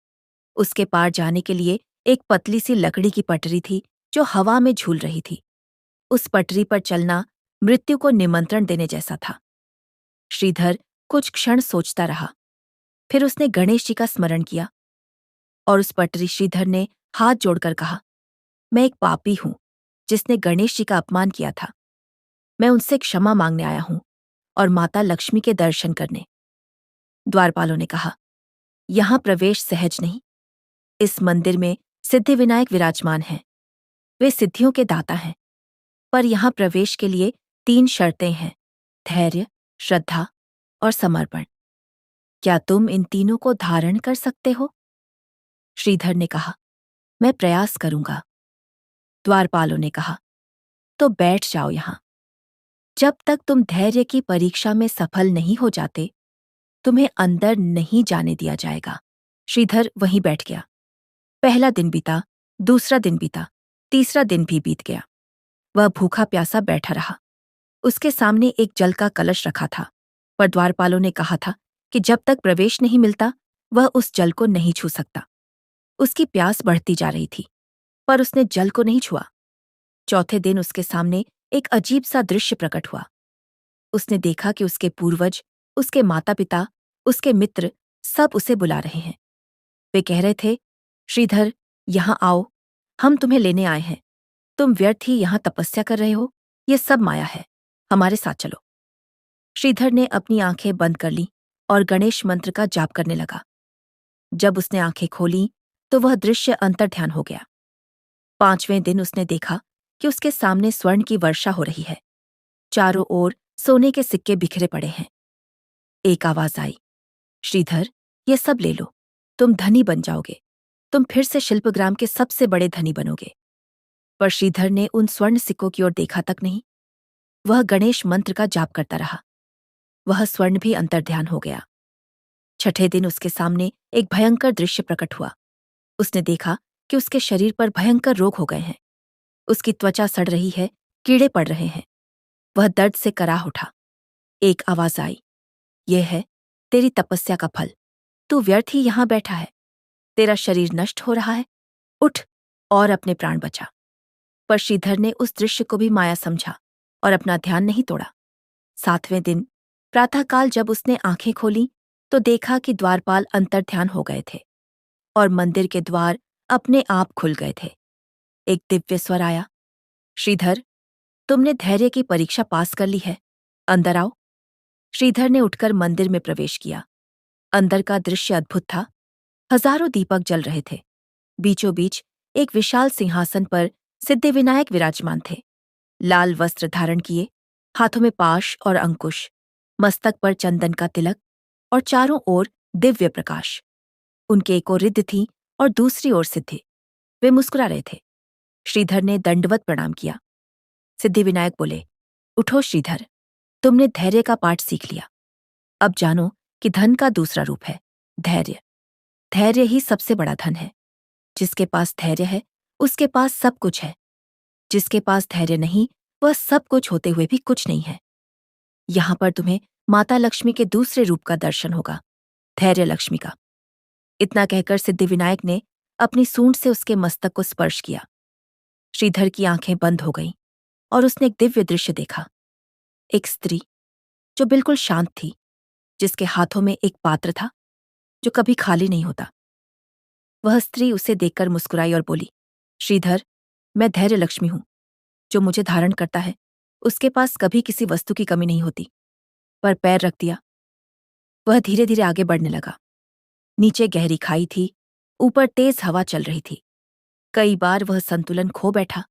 उसके पार जाने के लिए एक पतली सी लकड़ी की पटरी थी जो हवा में झूल रही थी। उस पटरी पर चलना मृत्यु को निमंत्रण देने जैसा था। श्रीधर कुछ क्षण सोचता रहा। फिर उसने गणेश जी का स्मरण किया और उस पटरी श्रीधर ने हाथ जोड़कर कहा, मैं एक पापी हूं जिसने गणेश जी का अपमान किया था। मैं उनसे क्षमा मांगने आया हूं और माता लक्ष्मी के दर्शन करने। द्वारपालों ने कहा, यहां प्रवेश सहज नहीं। इस मंदिर में सिद्धिविनायक विराजमान हैं। वे सिद्धियों के दाता हैं। पर यहां प्रवेश के लिए 3 शर्तें हैं: धैर्य, श्रद्धा और समर्पण। क्या तुम इन तीनों को धारण कर सकते हो? श्रीधर ने कहा, मैं प्रयास करूंगा। द्वारपालों ने कहा, तो बैठ जाओ यहां। जब तक तुम धैर्य की परीक्षा में सफल नहीं हो जाते, तुम्हें अंदर नहीं जाने दिया जाएगा। श्रीधर वहीं बैठ गया। पहला दिन बीता, दूसरा दिन बीता, तीसरा दिन भी बीत गया। वह भूखा प्यासा बैठा रहा। उसके सामने एक जल का कलश रखा था, पर द्वारपालों ने कहा था कि जब तक प्रवेश नहीं मिलता वह उस जल को नहीं छू सकता। उसकी प्यास बढ़ती जा रही थी, पर उसने जल को नहीं छुआ। चौथे दिन उसके सामने एक अजीब सा दृश्य प्रकट हुआ। उसने देखा कि उसके पूर्वज, उसके माता पिता, उसके मित्र सब उसे बुला रहे हैं। वे कह रहे थे, श्रीधर, यहां आओ, हम तुम्हें लेने आए हैं। तुम व्यर्थ ही यहां तपस्या कर रहे हो, ये सब माया है, हमारे साथ चलो। श्रीधर ने अपनी आंखें बंद कर लीं और गणेश मंत्र का जाप करने लगा। जब उसने आंखें खोलीं तो वह दृश्य अंतर्ध्यान हो गया। 5वें दिन उसने देखा कि उसके सामने स्वर्ण की वर्षा हो रही है। चारों ओर सोने के सिक्के बिखरे पड़े हैं। एक आवाज आई, श्रीधर, ये सब ले लो, तुम धनी बन जाओगे। तुम फिर से शिल्पग्राम के सबसे बड़े धनी बनोगे। पर श्रीधर ने उन स्वर्ण सिक्कों की ओर देखा तक नहीं। वह गणेश मंत्र का जाप करता रहा। वह स्वर्ण भी अंतर्ध्यान हो गया। छठे दिन उसके सामने एक भयंकर दृश्य प्रकट हुआ। उसने देखा कि उसके शरीर पर भयंकर रोग हो गए हैं। उसकी त्वचा सड़ रही है, कीड़े पड़ रहे हैं। वह दर्द से कराह उठा। एक आवाज आई, यह है तेरी तपस्या का फल। तू व्यर्थ ही यहां बैठा है। तेरा शरीर नष्ट हो रहा है। उठ और अपने प्राण बचा। पर श्रीधर ने उस दृश्य को भी माया समझा और अपना ध्यान नहीं तोड़ा। 7वें दिन प्रातःकाल जब उसने आंखें खोलीं तो देखा कि द्वारपाल अंतर्ध्यान हो गए थे और मंदिर के द्वार अपने आप खुल गए थे। एक दिव्य स्वर आया, श्रीधर, तुमने धैर्य की परीक्षा पास कर ली है, अंदर आओ। श्रीधर ने उठकर मंदिर में प्रवेश किया। अंदर का दृश्य अद्भुत था। हजारों दीपक जल रहे थे। बीचों बीच एक विशाल सिंहासन पर सिद्धिविनायक विराजमान थे। लाल वस्त्र धारण किए, हाथों में पाश और अंकुश, मस्तक पर चंदन का तिलक और चारों ओर दिव्य प्रकाश। उनके एक ओर रिद्ध थी और दूसरी ओर सिद्धि। वे मुस्कुरा रहे थे। श्रीधर ने दंडवत प्रणाम किया। सिद्धिविनायक बोले, उठो श्रीधर, तुमने धैर्य का पाठ सीख लिया। अब जानो कि धन का दूसरा रूप है धैर्य। धैर्य ही सबसे बड़ा धन है। जिसके पास धैर्य है उसके पास सब कुछ है। जिसके पास धैर्य नहीं वह सब कुछ होते हुए भी कुछ नहीं है। यहां पर तुम्हें माता लक्ष्मी के दूसरे रूप का दर्शन होगा, धैर्य लक्ष्मी का। इतना कहकर सिद्धिविनायक ने अपनी सूंड से उसके मस्तक को स्पर्श किया। श्रीधर की आंखें बंद हो गईं और उसने एक दिव्य दृश्य देखा। एक स्त्री जो बिल्कुल शांत थी, जिसके हाथों में एक पात्र था जो कभी खाली नहीं होता। वह स्त्री उसे देखकर मुस्कुराई और बोली, श्रीधर, मैं धैर्य लक्ष्मी हूं। जो मुझे धारण करता है उसके पास कभी किसी वस्तु की कमी नहीं होती। पर पैर रख दिया। वह धीरे धीरे आगे बढ़ने लगा। नीचे गहरी खाई थी, ऊपर तेज हवा चल रही थी। कई बार वह संतुलन खो बैठा,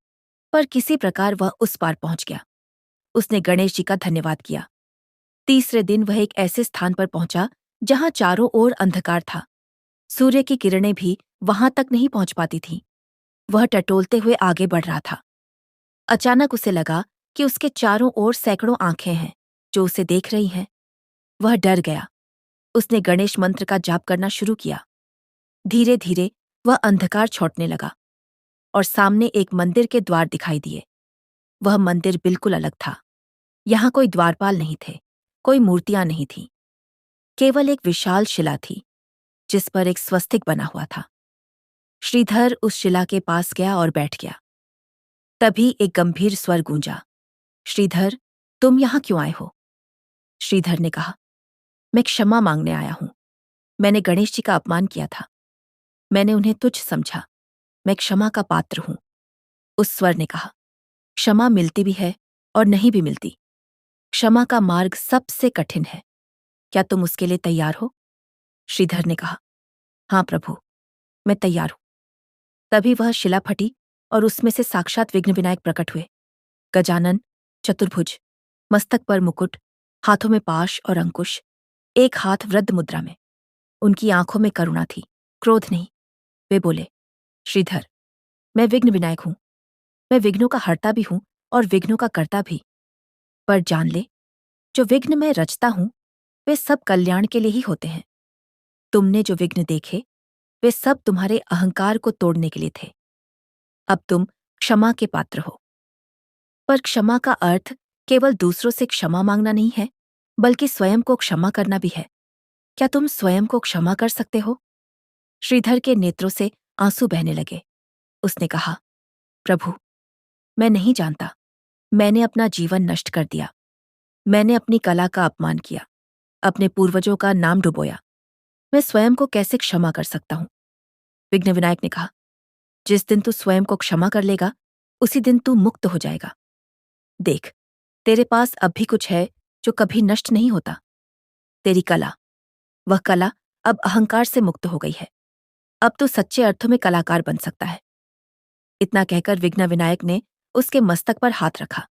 पर किसी प्रकार वह उस पार पहुंच गया। उसने गणेश जी का धन्यवाद किया। तीसरे दिन वह एक ऐसे स्थान पर पहुंचा जहां चारों ओर अंधकार था। सूर्य की किरणें भी वहां तक नहीं पहुंच पाती थीं। वह टटोलते हुए आगे बढ़ रहा था। अचानक उसे लगा कि उसके चारों ओर सैकड़ों आंखें हैं जो उसे देख रही हैं। वह डर गया। उसने गणेश मंत्र का जाप करना शुरू किया। धीरे धीरे वह अंधकार छौंटने लगा और सामने एक मंदिर के द्वार दिखाई दिए। वह मंदिर बिल्कुल अलग था। यहाँ कोई द्वारपाल नहीं थे, कोई मूर्तियां नहीं थीं। केवल एक विशाल शिला थी, जिस पर एक स्वस्तिक बना हुआ था। श्रीधर उस शिला के पास गया और बैठ गया। तभी एक गंभीर स्वर गूंजा, श्रीधर, तुम यहाँ क्यों आए हो? श्रीधर ने कहा, मैं क्षमा मांगने आया हूं। मैंने गणेश जी का अपमान किया था। मैंने उन्हें तुच्छ समझा। मैं क्षमा का पात्र हूं। उस स्वर ने कहा, क्षमा मिलती भी है और नहीं भी मिलती। क्षमा का मार्ग सबसे कठिन है। क्या तुम उसके लिए तैयार हो? श्रीधर ने कहा, हाँ प्रभु, मैं तैयार हूं। तभी वह शिला फटी और उसमें से साक्षात विघ्न विनायक प्रकट हुए। गजानन, चतुर्भुज, मस्तक पर मुकुट, हाथों में पाश और अंकुश, एक हाथ वृद्ध मुद्रा में। उनकी आंखों में करुणा थी, क्रोध नहीं। वे बोले, श्रीधर, मैं विघ्न विनायक हूं। मैं विघ्नों का हरता भी हूं और विघ्नों का कर्ता भी। पर जान ले, जो विघ्न मैं रचता हूं, वे सब कल्याण के लिए ही होते हैं। तुमने जो विघ्न देखे, वे सब तुम्हारे अहंकार को तोड़ने के लिए थे। अब तुम क्षमा के पात्र हो। पर क्षमा का अर्थ केवल दूसरों से क्षमा मांगना नहीं है, बल्कि स्वयं को क्षमा करना भी है। क्या तुम स्वयं को क्षमा कर सकते हो? श्रीधर के नेत्रों से आंसू बहने लगे। उसने कहा, प्रभु, मैं नहीं जानता। मैंने अपना जीवन नष्ट कर दिया। मैंने अपनी कला का अपमान किया, अपने पूर्वजों का नाम डुबोया। मैं स्वयं को कैसे क्षमा कर सकता हूं? विघ्न विनायक ने कहा, जिस दिन तू स्वयं को क्षमा कर लेगा, उसी दिन तू मुक्त हो जाएगा। देख, तेरे पास अब भी कुछ है जो कभी नष्ट नहीं होता। तेरी कला। वह कला अब अहंकार से मुक्त हो गई है। अब तू सच्चे अर्थों में कलाकार बन सकता है। इतना कहकर विघ्न विनायक ने उसके मस्तक पर हाथ रखा।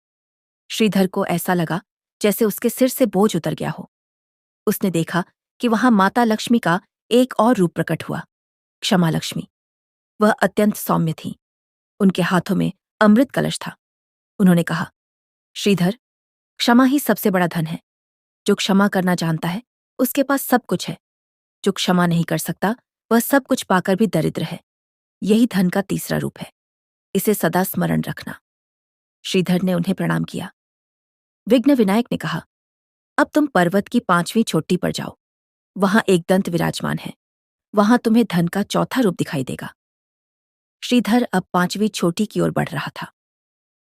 श्रीधर को ऐसा लगा जैसे उसके सिर से बोझ उतर गया हो। उसने देखा कि वहां माता लक्ष्मी का एक और रूप प्रकट हुआ, क्षमा लक्ष्मी। वह अत्यंत सौम्य थी। उनके हाथों में अमृत कलश था। उन्होंने कहा, श्रीधर, क्षमा ही सबसे बड़ा धन है। जो क्षमा करना जानता है, उसके पास सब कुछ है। जो क्षमा नहीं कर सकता, वह सब कुछ पाकर भी दरिद्र है। यही धन का तीसरा रूप है। इसे सदा स्मरण रखना। श्रीधर ने उन्हें प्रणाम किया। विघ्न विनायक ने कहा, अब तुम पर्वत की 5वीं चोटी पर जाओ। वहां एक दंत विराजमान है। वहां तुम्हें धन का चौथा रूप दिखाई देगा। श्रीधर अब 5वीं चोटी की ओर बढ़ रहा था।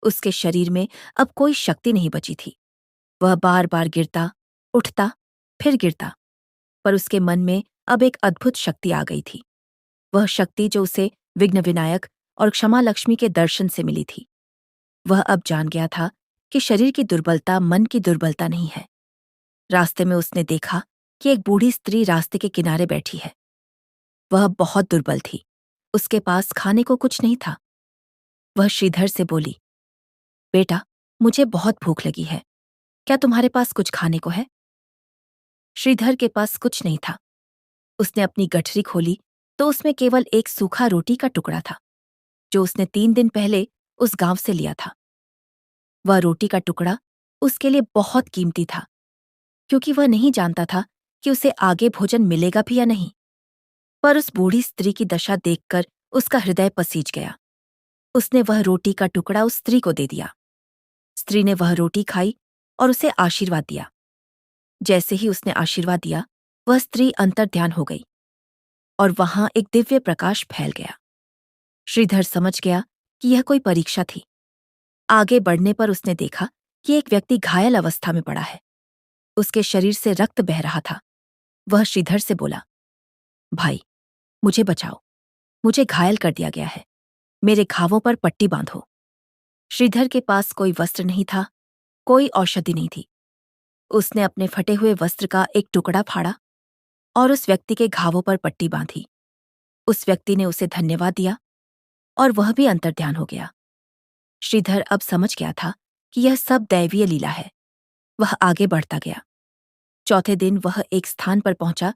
उसके शरीर में अब कोई शक्ति नहीं बची थी। वह बार बार गिरता, उठता, फिर गिरता, पर उसके मन में अब एक अद्भुत शक्ति आ गई थी। वह शक्ति जो उसे विघ्न विनायक और क्षमा लक्ष्मी के दर्शन से मिली थी। वह अब जान गया था कि शरीर की दुर्बलता मन की दुर्बलता नहीं है। रास्ते में उसने देखा कि एक बूढ़ी स्त्री रास्ते के किनारे बैठी है। वह बहुत दुर्बल थी। उसके पास खाने को कुछ नहीं था। वह श्रीधर से बोली, बेटा, मुझे बहुत भूख लगी है। क्या तुम्हारे पास कुछ खाने को है? श्रीधर के पास कुछ नहीं था। उसने अपनी गठरी खोली तो उसमें केवल एक सूखा रोटी का टुकड़ा था, जो उसने 3 दिन पहले उस गांव से लिया था। वह रोटी का टुकड़ा उसके लिए बहुत कीमती था, क्योंकि वह नहीं जानता था कि उसे आगे भोजन मिलेगा भी या नहीं। पर उस बूढ़ी स्त्री की दशा देखकर उसका हृदय पसीज गया। उसने वह रोटी का टुकड़ा उस स्त्री को दे दिया। स्त्री ने वह रोटी खाई और उसे आशीर्वाद दिया। जैसे ही उसने आशीर्वाद दिया, वह स्त्री अंतर्ध्यान हो गई और वहां एक दिव्य प्रकाश फैल गया। श्रीधर समझ गया कि यह कोई परीक्षा थी। आगे बढ़ने पर उसने देखा कि एक व्यक्ति घायल अवस्था में पड़ा है। उसके शरीर से रक्त बह रहा था। वह श्रीधर से बोला, भाई, मुझे बचाओ। मुझे घायल कर दिया गया है। मेरे घावों पर पट्टी बांधो। श्रीधर के पास कोई वस्त्र नहीं था, कोई औषधि नहीं थी। उसने अपने फटे हुए वस्त्र का एक टुकड़ा फाड़ा और उस व्यक्ति के घावों पर पट्टी बांधी। उस व्यक्ति ने उसे धन्यवाद दिया और वह भी अंतर्ध्यान हो गया। श्रीधर अब समझ गया था कि यह सब दैवीय लीला है। वह आगे बढ़ता गया। चौथे दिन वह एक स्थान पर पहुंचा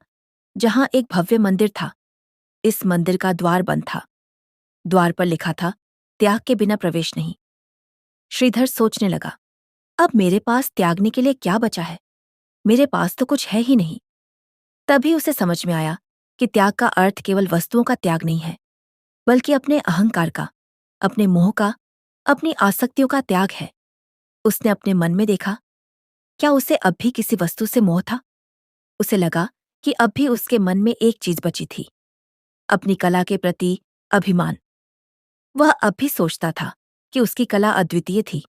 जहां एक भव्य मंदिर था। इस मंदिर का द्वार बंद था। द्वार पर लिखा था, त्याग के बिना प्रवेश नहीं। श्रीधर सोचने लगा, अब मेरे पास त्यागने के लिए क्या बचा है? मेरे पास तो कुछ है ही नहीं। तभी उसे समझ में आया कि त्याग का अर्थ केवल वस्तुओं का त्याग नहीं है, बल्कि अपने अहंकार का, अपने मोह का, अपनी आसक्तियों का त्याग है। उसने अपने मन में देखा, क्या उसे अब भी किसी वस्तु से मोह था? उसे लगा कि अब भी उसके मन में एक चीज बची थी, अपनी कला के प्रति अभिमान। वह अब भी सोचता था कि उसकी कला अद्वितीय थी।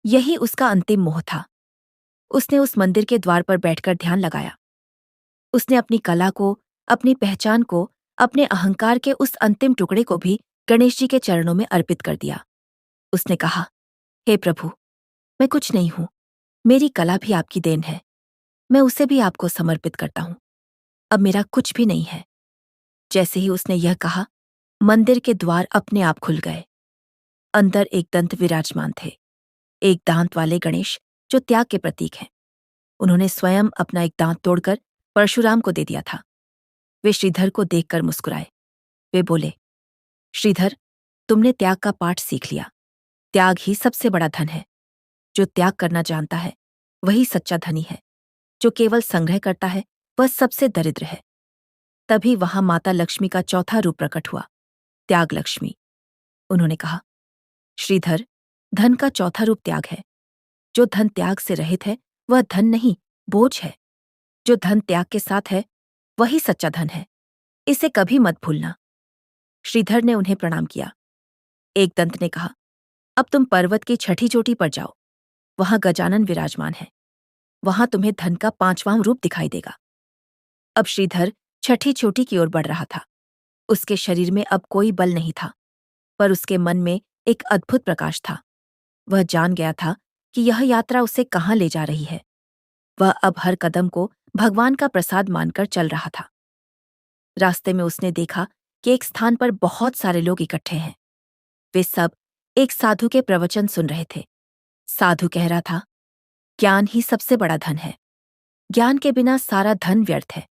यही उसका अंतिम मोह था। उसने उस मंदिर के द्वार पर बैठकर ध्यान लगाया। उसने अपनी कला को, अपनी पहचान को, अपने अहंकार के उस अंतिम टुकड़े को भी गणेश जी के चरणों में अर्पित कर दिया। उसने कहा, हे प्रभु, मैं कुछ नहीं हूं, मेरी कला भी आपकी देन है, मैं उसे भी आपको समर्पित करता हूं। अब मेरा कुछ भी नहीं है। जैसे ही उसने यह कहा, मंदिर के द्वार अपने आप खुल गए। अंदर एक दंत विराजमान थे, एक दांत वाले गणेश जो त्याग के प्रतीक हैं। उन्होंने स्वयं अपना एक दांत तोड़कर परशुराम को दे दिया था। वे श्रीधर को देखकर मुस्कुराए। वे बोले, श्रीधर, तुमने त्याग का पाठ सीख लिया। त्याग ही सबसे बड़ा धन है। जो त्याग करना जानता है वही सच्चा धनी है। जो केवल संग्रह करता है वह सबसे दरिद्र है। तभी वहां माता लक्ष्मी का चौथा रूप प्रकट हुआ, त्याग लक्ष्मी। उन्होंने कहा, श्रीधर, धन का चौथा रूप त्याग है। जो धन त्याग से रहित है वह धन नहीं, बोझ है। जो धन त्याग के साथ है वही सच्चा धन है। इसे कभी मत भूलना। श्रीधर ने उन्हें प्रणाम किया। एक दंत ने कहा, अब तुम पर्वत की छठी चोटी पर जाओ। वहां गजानन विराजमान है। वहां तुम्हें धन का पांचवां रूप दिखाई देगा। अब श्रीधर छठी चोटी की ओर बढ़ रहा था। उसके शरीर में अब कोई बल नहीं था, पर उसके मन में एक अद्भुत प्रकाश था। वह जान गया था कि यह यात्रा उसे कहाँ ले जा रही है। वह अब हर कदम को भगवान का प्रसाद मानकर चल रहा था। रास्ते में उसने देखा कि एक स्थान पर बहुत सारे लोग इकट्ठे हैं। वे सब एक साधु के प्रवचन सुन रहे थे। साधु कह रहा था, ज्ञान ही सबसे बड़ा धन है। ज्ञान के बिना सारा धन व्यर्थ है।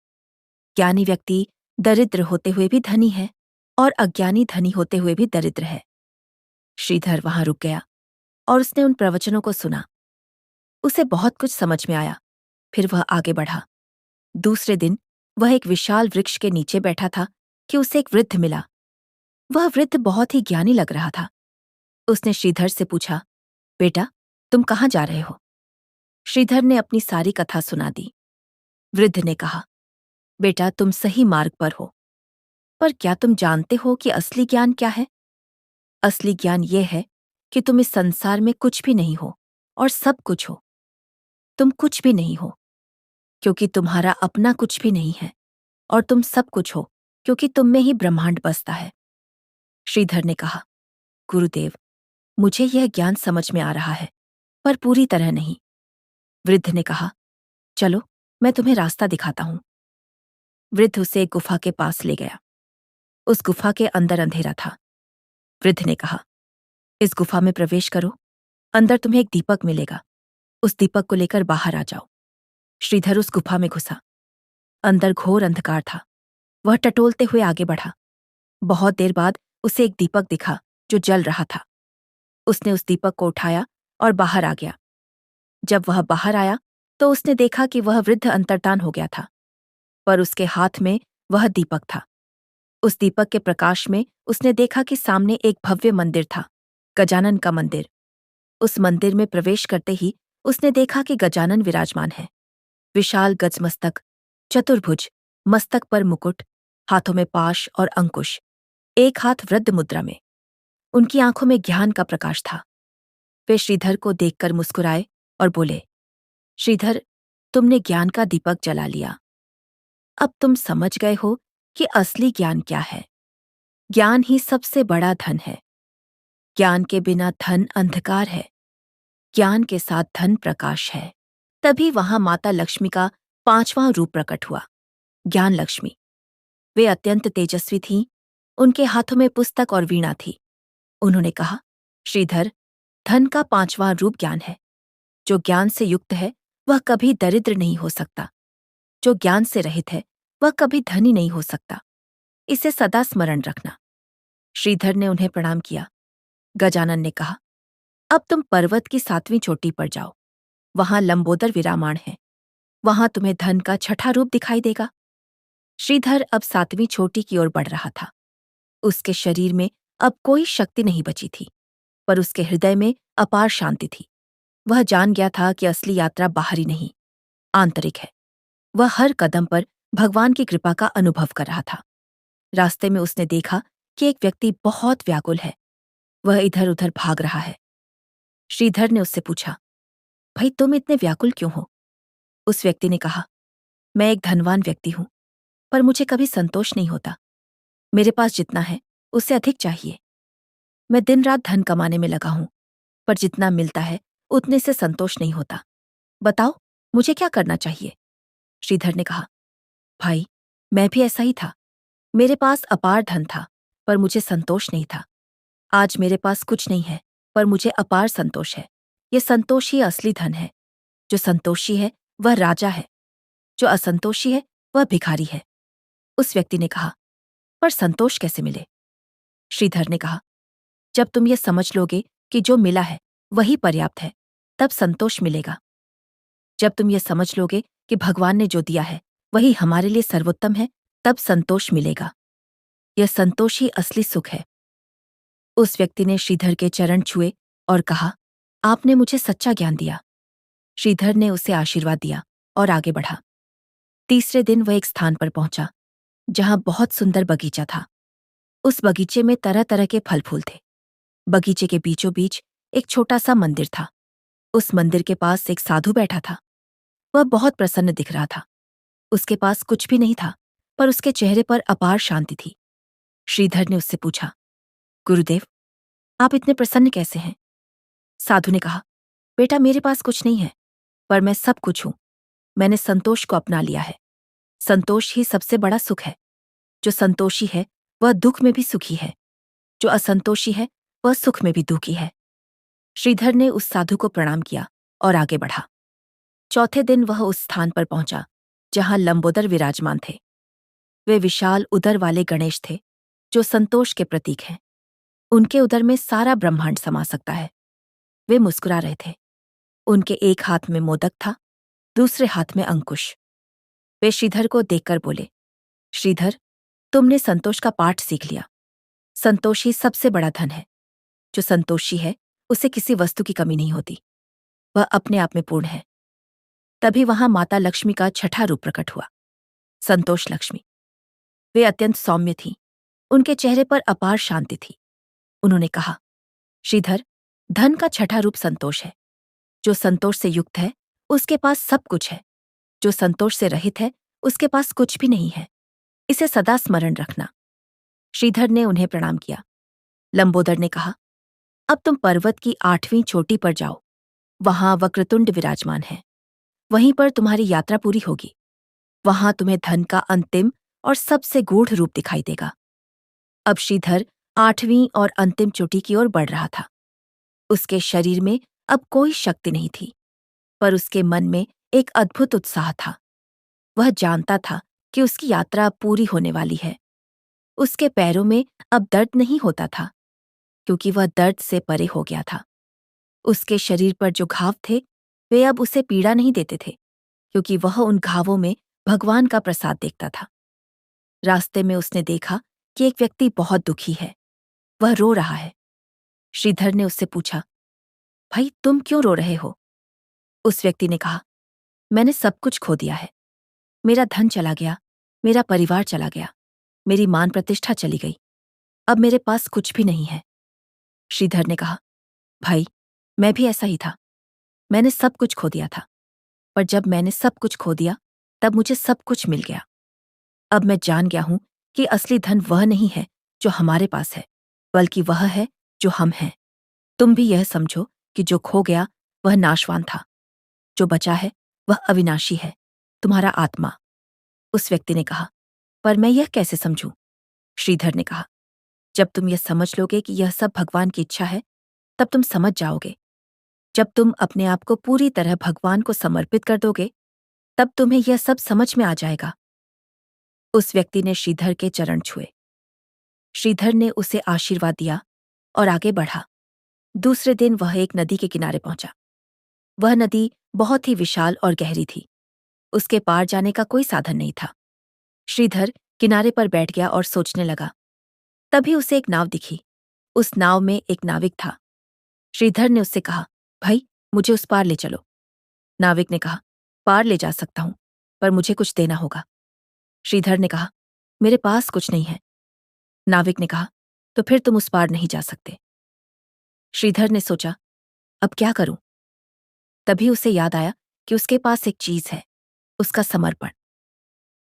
ज्ञानी व्यक्ति दरिद्र होते हुए भी धनी है और अज्ञानी धनी होते हुए भी दरिद्र है। श्रीधर वहां रुक गया और उसने उन प्रवचनों को सुना। उसे बहुत कुछ समझ में आया। फिर वह आगे बढ़ा। दूसरे दिन वह एक विशाल वृक्ष के नीचे बैठा था कि उसे एक वृद्ध मिला। वह वृद्ध बहुत ही ज्ञानी लग रहा था। उसने श्रीधर से पूछा, बेटा, तुम कहाँ जा रहे हो? श्रीधर ने अपनी सारी कथा सुना दी। वृद्ध ने कहा, बेटा, तुम सही मार्ग पर हो, पर क्या तुम जानते हो कि असली ज्ञान क्या है? असली ज्ञान यह है कि तुम इस संसार में कुछ भी नहीं हो और सब कुछ हो। तुम कुछ भी नहीं हो क्योंकि तुम्हारा अपना कुछ भी नहीं है, और तुम सब कुछ हो क्योंकि तुम में ही ब्रह्मांड बसता है। श्रीधर ने कहा, गुरुदेव, मुझे यह ज्ञान समझ में आ रहा है, पर पूरी तरह नहीं। वृद्ध ने कहा, चलो, मैं तुम्हें रास्ता दिखाता हूं। वृद्ध उसे एक गुफा के पास ले गया। उस गुफा के अंदर अंधेरा था। वृद्ध ने कहा, इस गुफा में प्रवेश करो। अंदर तुम्हें एक दीपक मिलेगा। उस दीपक को लेकर बाहर आ जाओ। श्रीधर उस गुफा में घुसा। अंदर घोर अंधकार था। वह टटोलते हुए आगे बढ़ा। बहुत देर बाद उसे एक दीपक दिखा जो जल रहा था। उसने उस दीपक को उठाया और बाहर आ गया। जब वह बाहर आया तो उसने देखा कि वह वृद्ध अंतर्धान हो गया था, पर उसके हाथ में वह दीपक था। उस दीपक के प्रकाश में उसने देखा कि सामने एक भव्य मंदिर था, गजानन का मंदिर। उस मंदिर में प्रवेश करते ही उसने देखा कि गजानन विराजमान है। विशाल गजमस्तक, चतुर्भुज, मस्तक पर मुकुट, हाथों में पाश और अंकुश, एक हाथ वृद्ध मुद्रा में। उनकी आंखों में ज्ञान का प्रकाश था। वे श्रीधर को देखकर मुस्कुराए और बोले, श्रीधर, तुमने ज्ञान का दीपक जला लिया। अब तुम समझ गए हो कि असली ज्ञान क्या है। ज्ञान ही सबसे बड़ा धन है। ज्ञान के बिना धन अंधकार है। ज्ञान के साथ धन प्रकाश है। तभी वहां माता लक्ष्मी का पांचवां रूप प्रकट हुआ, ज्ञान लक्ष्मी। वे अत्यंत तेजस्वी थीं। उनके हाथों में पुस्तक और वीणा थी। उन्होंने कहा, श्रीधर, धन का पांचवां रूप ज्ञान है। जो ज्ञान से युक्त है वह कभी दरिद्र नहीं हो सकता। जो ज्ञान से रहित है वह कभी धनी नहीं हो सकता। इसे सदा स्मरण रखना। श्रीधर ने उन्हें प्रणाम किया। गजानन ने कहा, अब तुम पर्वत की 7वीं चोटी पर जाओ। वहां लंबोदर विरामाण है। वहां तुम्हें धन का छठा रूप दिखाई देगा। श्रीधर अब 7वीं चोटी की ओर बढ़ रहा था। उसके शरीर में अब कोई शक्ति नहीं बची थी, पर उसके हृदय में अपार शांति थी। वह जान गया था कि असली यात्रा बाहरी नहीं, आंतरिक है। वह हर कदम पर भगवान की कृपा का अनुभव कर रहा था। रास्ते में उसने देखा कि एक व्यक्ति बहुत व्याकुल है। वह इधर उधर भाग रहा है। श्रीधर ने उससे पूछा, भाई तुम इतने व्याकुल क्यों हो? उस व्यक्ति ने कहा, मैं एक धनवान व्यक्ति हूं, पर मुझे कभी संतोष नहीं होता। मेरे पास जितना है उससे अधिक चाहिए। मैं दिन रात धन कमाने में लगा हूं, पर जितना मिलता है उतने से संतोष नहीं होता। बताओ, मुझे क्या करना चाहिए? श्रीधर ने कहा, भाई मैं भी ऐसा ही था। मेरे पास अपार धन था, पर मुझे संतोष नहीं था। आज मेरे पास कुछ नहीं है, पर मुझे अपार संतोष है। ये संतोष ही असली धन है। जो संतोषी है वह राजा है, जो असंतोषी है वह भिखारी है। उस व्यक्ति ने कहा, पर संतोष कैसे मिले? श्रीधर ने कहा, जब तुम ये समझ लोगे कि जो मिला है वही पर्याप्त है, तब संतोष मिलेगा। जब तुम ये समझ लोगे कि भगवान ने जो दिया है वही हमारे लिए सर्वोत्तम है, तब संतोष मिलेगा। यह संतोष ही असली सुख है। उस व्यक्ति ने श्रीधर के चरण छुए और कहा, आपने मुझे सच्चा ज्ञान दिया। श्रीधर ने उसे आशीर्वाद दिया और आगे बढ़ा। तीसरे दिन वह एक स्थान पर पहुंचा जहां बहुत सुंदर बगीचा था। उस बगीचे में तरह तरह के फल फूल थे। बगीचे के बीचों बीच एक छोटा सा मंदिर था। उस मंदिर के पास एक साधु बैठा था। वह बहुत प्रसन्न दिख रहा था। उसके पास कुछ भी नहीं था, पर उसके चेहरे पर अपार शांति थी। श्रीधर ने उससे पूछा, गुरुदेव, आप इतने प्रसन्न कैसे हैं? साधु ने कहा, बेटा मेरे पास कुछ नहीं है, पर मैं सब कुछ हूं। मैंने संतोष को अपना लिया है। संतोष ही सबसे बड़ा सुख है। जो संतोषी है वह दुख में भी सुखी है। जो असंतोषी है वह सुख में भी दुखी है। श्रीधर ने उस साधु को प्रणाम किया और आगे बढ़ा। चौथे दिन वह उस स्थान पर पहुंचा जहां लंबोदर विराजमान थे। वे विशाल उदर वाले गणेश थे, जो संतोष के प्रतीक हैं। उनके उदर में सारा ब्रह्मांड समा सकता है। वे मुस्कुरा रहे थे। उनके एक हाथ में मोदक था, दूसरे हाथ में अंकुश। वे श्रीधर को देखकर बोले, श्रीधर, तुमने संतोष का पाठ सीख लिया। संतोष ही सबसे बड़ा धन है। जो संतोषी है उसे किसी वस्तु की कमी नहीं होती। वह अपने आप में पूर्ण है। तभी वहां माता लक्ष्मी का छठा रूप प्रकट हुआ, संतोष लक्ष्मी। वे अत्यंत सौम्य थीं। उनके चेहरे पर अपार शांति थी। उन्होंने कहा, श्रीधर, धन का छठा रूप संतोष है। जो संतोष से युक्त है उसके पास सब कुछ है। जो संतोष से रहित है उसके पास कुछ भी नहीं है। इसे सदा स्मरण रखना। श्रीधर ने उन्हें प्रणाम किया। लंबोदर ने कहा, अब तुम पर्वत की 8वीं चोटी पर जाओ। वहां वक्रतुंड विराजमान है। वहीं पर तुम्हारी यात्रा पूरी होगी। वहां तुम्हें धन का अंतिम और सबसे गूढ़ रूप दिखाई देगा। अब श्रीधर 8वीं और अंतिम चोटी की ओर बढ़ रहा था। उसके शरीर में अब कोई शक्ति नहीं थी, पर उसके मन में एक अद्भुत उत्साह था। वह जानता था कि उसकी यात्रा पूरी होने वाली है। उसके पैरों में अब दर्द नहीं होता था, क्योंकि वह दर्द से परे हो गया था। उसके शरीर पर जो घाव थे वे अब उसे पीड़ा नहीं देते थे, क्योंकि वह उन घावों में भगवान का प्रसाद देखता था। रास्ते में उसने देखा कि एक व्यक्ति बहुत दुखी है। वह रो रहा है। श्रीधर ने उससे पूछा, भाई तुम क्यों रो रहे हो? उस व्यक्ति ने कहा, मैंने सब कुछ खो दिया है। मेरा धन चला गया, मेरा परिवार चला गया, मेरी मान प्रतिष्ठा चली गई। अब मेरे पास कुछ भी नहीं है। श्रीधर ने कहा, भाई मैं भी ऐसा ही था। मैंने सब कुछ खो दिया था, पर जब मैंने सब कुछ खो दिया तब मुझे सब कुछ मिल गया। अब मैं जान गया हूं कि असली धन वह नहीं है जो हमारे पास है, बल्कि वह है जो हम हैं। तुम भी यह समझो कि जो खो गया वह नाशवान था, जो बचा है वह अविनाशी है, तुम्हारा आत्मा। उस व्यक्ति ने कहा, पर मैं यह कैसे समझूं? श्रीधर ने कहा, जब तुम यह समझ लोगे कि यह सब भगवान की इच्छा है, तब तुम समझ जाओगे। जब तुम अपने आप को पूरी तरह भगवान को समर्पित कर दोगे, तब तुम्हें यह सब समझ में आ जाएगा। उस व्यक्ति ने श्रीधर के चरण छुए। श्रीधर ने उसे आशीर्वाद दिया और आगे बढ़ा। दूसरे दिन वह एक नदी के किनारे पहुंचा। वह नदी बहुत ही विशाल और गहरी थी। उसके पार जाने का कोई साधन नहीं था। श्रीधर किनारे पर बैठ गया और सोचने लगा। तभी उसे एक नाव दिखी। उस नाव में एक नाविक था। श्रीधर ने उससे कहा, भाई मुझे उस पार ले चलो। नाविक ने कहा, पार ले जा सकता हूं, पर मुझे कुछ देना होगा। श्रीधर ने कहा, मेरे पास कुछ नहीं है। नाविक ने कहा, तो फिर तुम उस पार नहीं जा सकते। श्रीधर ने सोचा, अब क्या करूं? तभी उसे याद आया कि उसके पास एक चीज है, उसका समर्पण।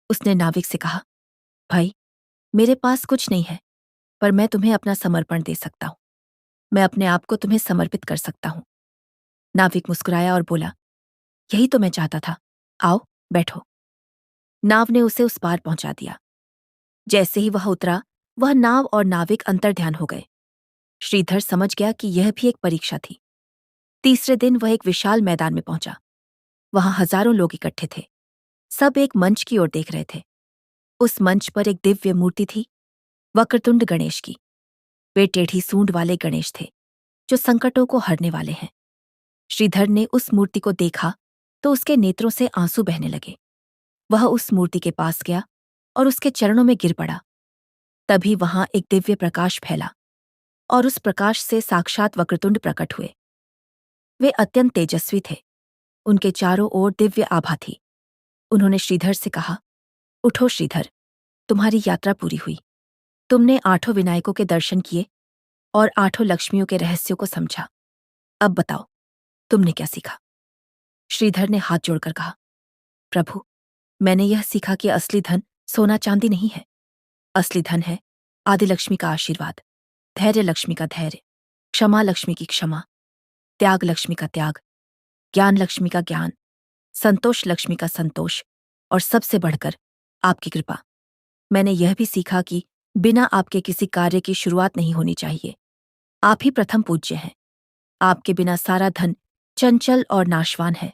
उसने नाविक से कहा, भाई मेरे पास कुछ नहीं है, पर मैं तुम्हें अपना समर्पण दे सकता हूं। मैं अपने आप को तुम्हें समर्पित कर सकता हूं। नाविक मुस्कुराया और बोला, यही तो मैं चाहता था। आओ बैठो। नाव ने उसे उस पार पहुंचा दिया। जैसे ही वह उतरा, वह नाव और नाविक अंतर्ध्यान हो गए। श्रीधर समझ गया कि यह भी एक परीक्षा थी। तीसरे दिन वह एक विशाल मैदान में पहुंचा। वहां हजारों लोग इकट्ठे थे। सब एक मंच की ओर देख रहे थे। उस मंच पर एक दिव्य मूर्ति थी, वक्रतुंड गणेश की। वे टेढ़ी सूंड वाले गणेश थे, जो संकटों को हरने वाले हैं। श्रीधर ने उस मूर्ति को देखा तो उसके नेत्रों से आंसू बहने लगे। वह उस मूर्ति के पास गया और उसके चरणों में गिर पड़ा। तभी वहां एक दिव्य प्रकाश फैला और उस प्रकाश से साक्षात वक्रतुंड प्रकट हुए। वे अत्यंत तेजस्वी थे। उनके चारों ओर दिव्य आभा थी। उन्होंने श्रीधर से कहा, उठो श्रीधर, तुम्हारी यात्रा पूरी हुई। तुमने 8 विनायकों के दर्शन किए और 8 लक्ष्मियों के रहस्यों को समझा। अब बताओ, तुमने क्या सीखा? श्रीधर ने हाथ जोड़कर कहा, प्रभु, मैंने यह सीखा कि असली धन सोना चांदी नहीं है। असली धन है आदिलक्ष्मी का आशीर्वाद, धैर्य लक्ष्मी का धैर्य, क्षमा लक्ष्मी की क्षमा, त्याग लक्ष्मी का त्याग, ज्ञान लक्ष्मी का ज्ञान, संतोष लक्ष्मी का संतोष और सबसे बढ़कर आपकी कृपा। मैंने यह भी सीखा कि बिना आपके किसी कार्य की शुरुआत नहीं होनी चाहिए। आप ही प्रथम पूज्य हैं। आपके बिना सारा धन चंचल और नाशवान है।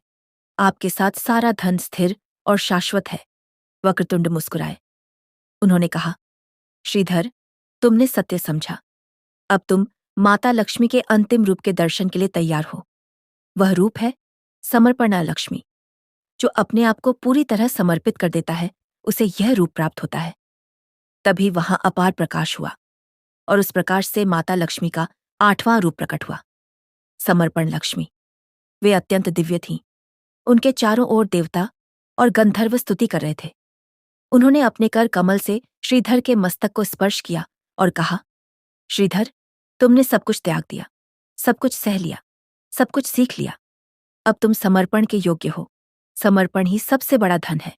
आपके साथ सारा धन स्थिर और शाश्वत है। वक्रतुंड मुस्कुराए। उन्होंने कहा, श्रीधर, तुमने सत्य समझा। अब तुम माता लक्ष्मी के अंतिम रूप के दर्शन के लिए तैयार हो। वह रूप है समर्पणा लक्ष्मी। जो अपने आप को पूरी तरह समर्पित कर देता है, उसे यह रूप प्राप्त होता है। तभी वहां अपार प्रकाश हुआ और उस प्रकाश से माता लक्ष्मी का 8वां रूप प्रकट हुआ, समर्पण लक्ष्मी। वे अत्यंत दिव्य थीं। उनके चारों ओर देवता और गंधर्व स्तुति कर रहे थे। उन्होंने अपने कर कमल से श्रीधर के मस्तक को स्पर्श किया और कहा, श्रीधर, तुमने सब कुछ त्याग दिया, सब कुछ सह लिया, सब कुछ सीख लिया। अब तुम समर्पण के योग्य हो। समर्पण ही सबसे बड़ा धन है।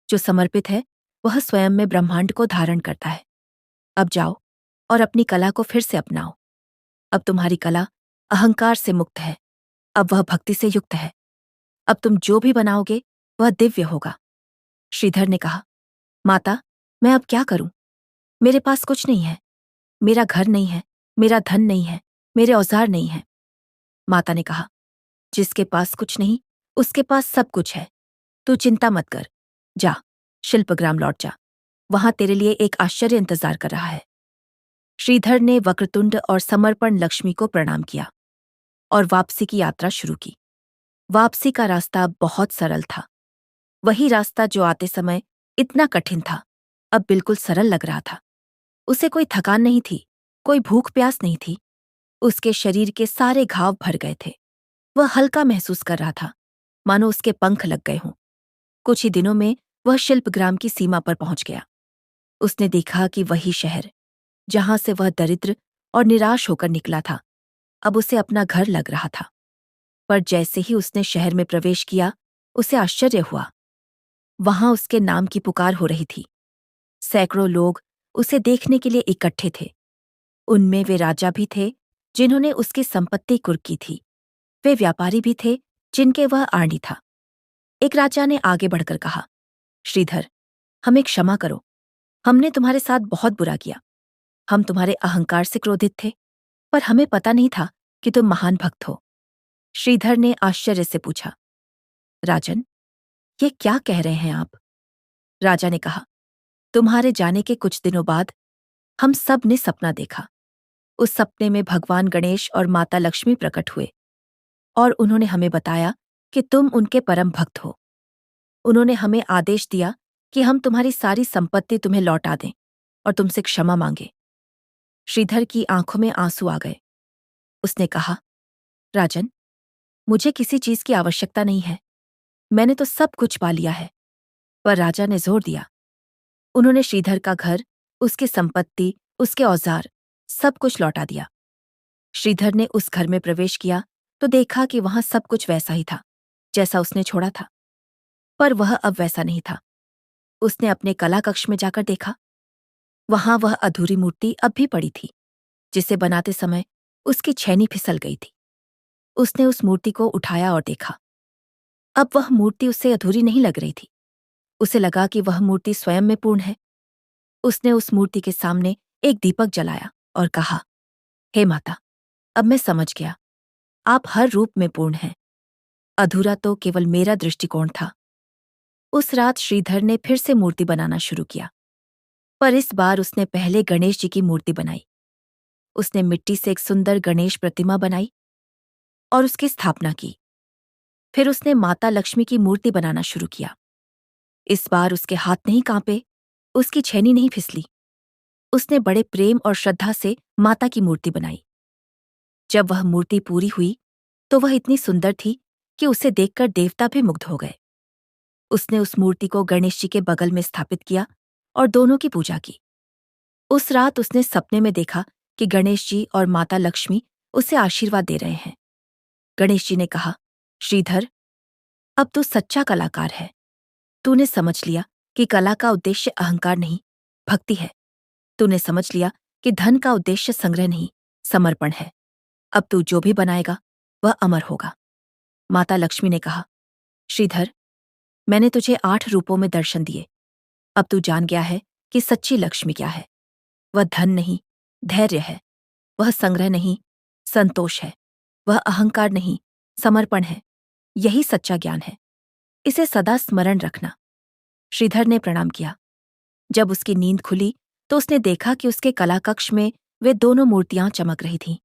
जो समर्पित है, वह स्वयं में ब्रह्मांड को धारण करता है। अब जाओ और अपनी कला को फिर से अपनाओ। अब तुम्हारी कला अहंकार से मुक्त है। अब वह भक्ति से युक्त है। अब तुम जो भी बनाओगे, वह दिव्य होगा। श्रीधर ने कहा, माता, मैं अब क्या करूं? मेरे पास कुछ नहीं है। मेरा घर नहीं है, मेरा धन नहीं है, मेरे औजार नहीं है। माता ने कहा, जिसके पास कुछ नहीं, उसके पास सब कुछ है। तू चिंता मत कर। जा, शिल्पग्राम लौट जा। वहां तेरे लिए एक आश्चर्य इंतजार कर रहा है। श्रीधर ने वक्रतुंड और समर्पण लक्ष्मी को प्रणाम किया और वापसी की यात्रा शुरू की। वापसी का रास्ता बहुत सरल था। वही रास्ता जो आते समय इतना कठिन था, अब बिल्कुल सरल लग रहा था। उसे कोई थकान नहीं थी, कोई भूख प्यास नहीं थी। उसके शरीर के सारे घाव भर गए थे। वह हल्का महसूस कर रहा था, मानो उसके पंख लग गए हों। कुछ ही दिनों में वह शिल्पग्राम की सीमा पर पहुंच गया। उसने देखा कि वही शहर, जहां से वह दरिद्र और निराश होकर निकला था, अब उसे अपना घर लग रहा था। पर जैसे ही उसने शहर में प्रवेश किया, उसे आश्चर्य हुआ। वहां उसके नाम की पुकार हो रही थी। सैकड़ों लोग उसे देखने के लिए इकट्ठे थे। उनमें वे राजा भी थे, जिन्होंने उसकी संपत्ति कुर्क की थी। वे व्यापारी भी थे, जिनके वह आढ़ी था। एक राजा ने आगे बढ़कर कहा, श्रीधर, हमें क्षमा करो। हमने तुम्हारे साथ बहुत बुरा किया। हम तुम्हारे अहंकार से क्रोधित थे, पर हमें पता नहीं था कि तुम महान भक्त हो। श्रीधर ने आश्चर्य से पूछा, राजन, ये क्या कह रहे हैं आप? राजा ने कहा, तुम्हारे जाने के कुछ दिनों बाद हम सब ने सपना देखा। उस सपने में भगवान गणेश और माता लक्ष्मी प्रकट हुए और उन्होंने हमें बताया कि तुम उनके परम भक्त हो। उन्होंने हमें आदेश दिया कि हम तुम्हारी सारी संपत्ति तुम्हें लौटा दें और तुमसे क्षमा मांगे। श्रीधर की आंखों में आंसू आ गए। उसने कहा, राजन, मुझे किसी चीज की आवश्यकता नहीं है। मैंने तो सब कुछ पा लिया है। पर राजा ने जोर दिया। उन्होंने श्रीधर का घर, उसकी संपत्ति, उसके औजार, सब कुछ लौटा दिया। श्रीधर ने उस घर में प्रवेश किया तो देखा कि वहां सब कुछ वैसा ही था जैसा उसने छोड़ा था। पर वह अब वैसा नहीं था। उसने अपने कला कक्ष में जाकर देखा। वहां वह अधूरी मूर्ति अब भी पड़ी थी, जिसे बनाते समय उसकी छेनी फिसल गई थी। उसने उस मूर्ति को उठाया और देखा। अब वह मूर्ति उससे अधूरी नहीं लग रही थी। उसे लगा कि वह मूर्ति स्वयं में पूर्ण है। उसने उस मूर्ति के सामने एक दीपक जलाया और कहा, हे माता, अब मैं समझ गया। आप हर रूप में पूर्ण हैं। अधूरा तो केवल मेरा दृष्टिकोण था। उस रात श्रीधर ने फिर से मूर्ति बनाना शुरू किया, पर इस बार उसने पहले गणेश जी की मूर्ति बनाई। उसने मिट्टी से एक सुंदर गणेश प्रतिमा बनाई और उसकी स्थापना की। फिर उसने माता लक्ष्मी की मूर्ति बनाना शुरू किया। इस बार उसके हाथ नहीं कांपे, उसकी छेनी नहीं फिसली। उसने बड़े प्रेम और श्रद्धा से माता की मूर्ति बनाई। जब वह मूर्ति पूरी हुई तो वह इतनी सुंदर थी कि उसे देखकर देवता भी मुग्ध हो गए। उसने उस मूर्ति को गणेश जी के बगल में स्थापित किया और दोनों की पूजा की। उस रात उसने सपने में देखा कि गणेश जी और माता लक्ष्मी उसे आशीर्वाद दे रहे हैं। गणेश जी ने कहा, श्रीधर, अब तू सच्चा कलाकार है। तूने समझ लिया कि कला का उद्देश्य अहंकार नहीं, भक्ति है। तूने समझ लिया कि धन का उद्देश्य संग्रह नहीं, समर्पण है। अब तू जो भी बनाएगा वह अमर होगा। माता लक्ष्मी ने कहा, श्रीधर, मैंने तुझे 8 रूपों में दर्शन दिए। अब तू जान गया है कि सच्ची लक्ष्मी क्या है। वह धन नहीं, धैर्य है। वह संग्रह नहीं, संतोष है। वह अहंकार नहीं, समर्पण है। यही सच्चा ज्ञान है। इसे सदा स्मरण रखना। श्रीधर ने प्रणाम किया। जब उसकी नींद खुली तो उसने देखा कि उसके कला कक्ष में वे दोनों मूर्तियां चमक रही थीं।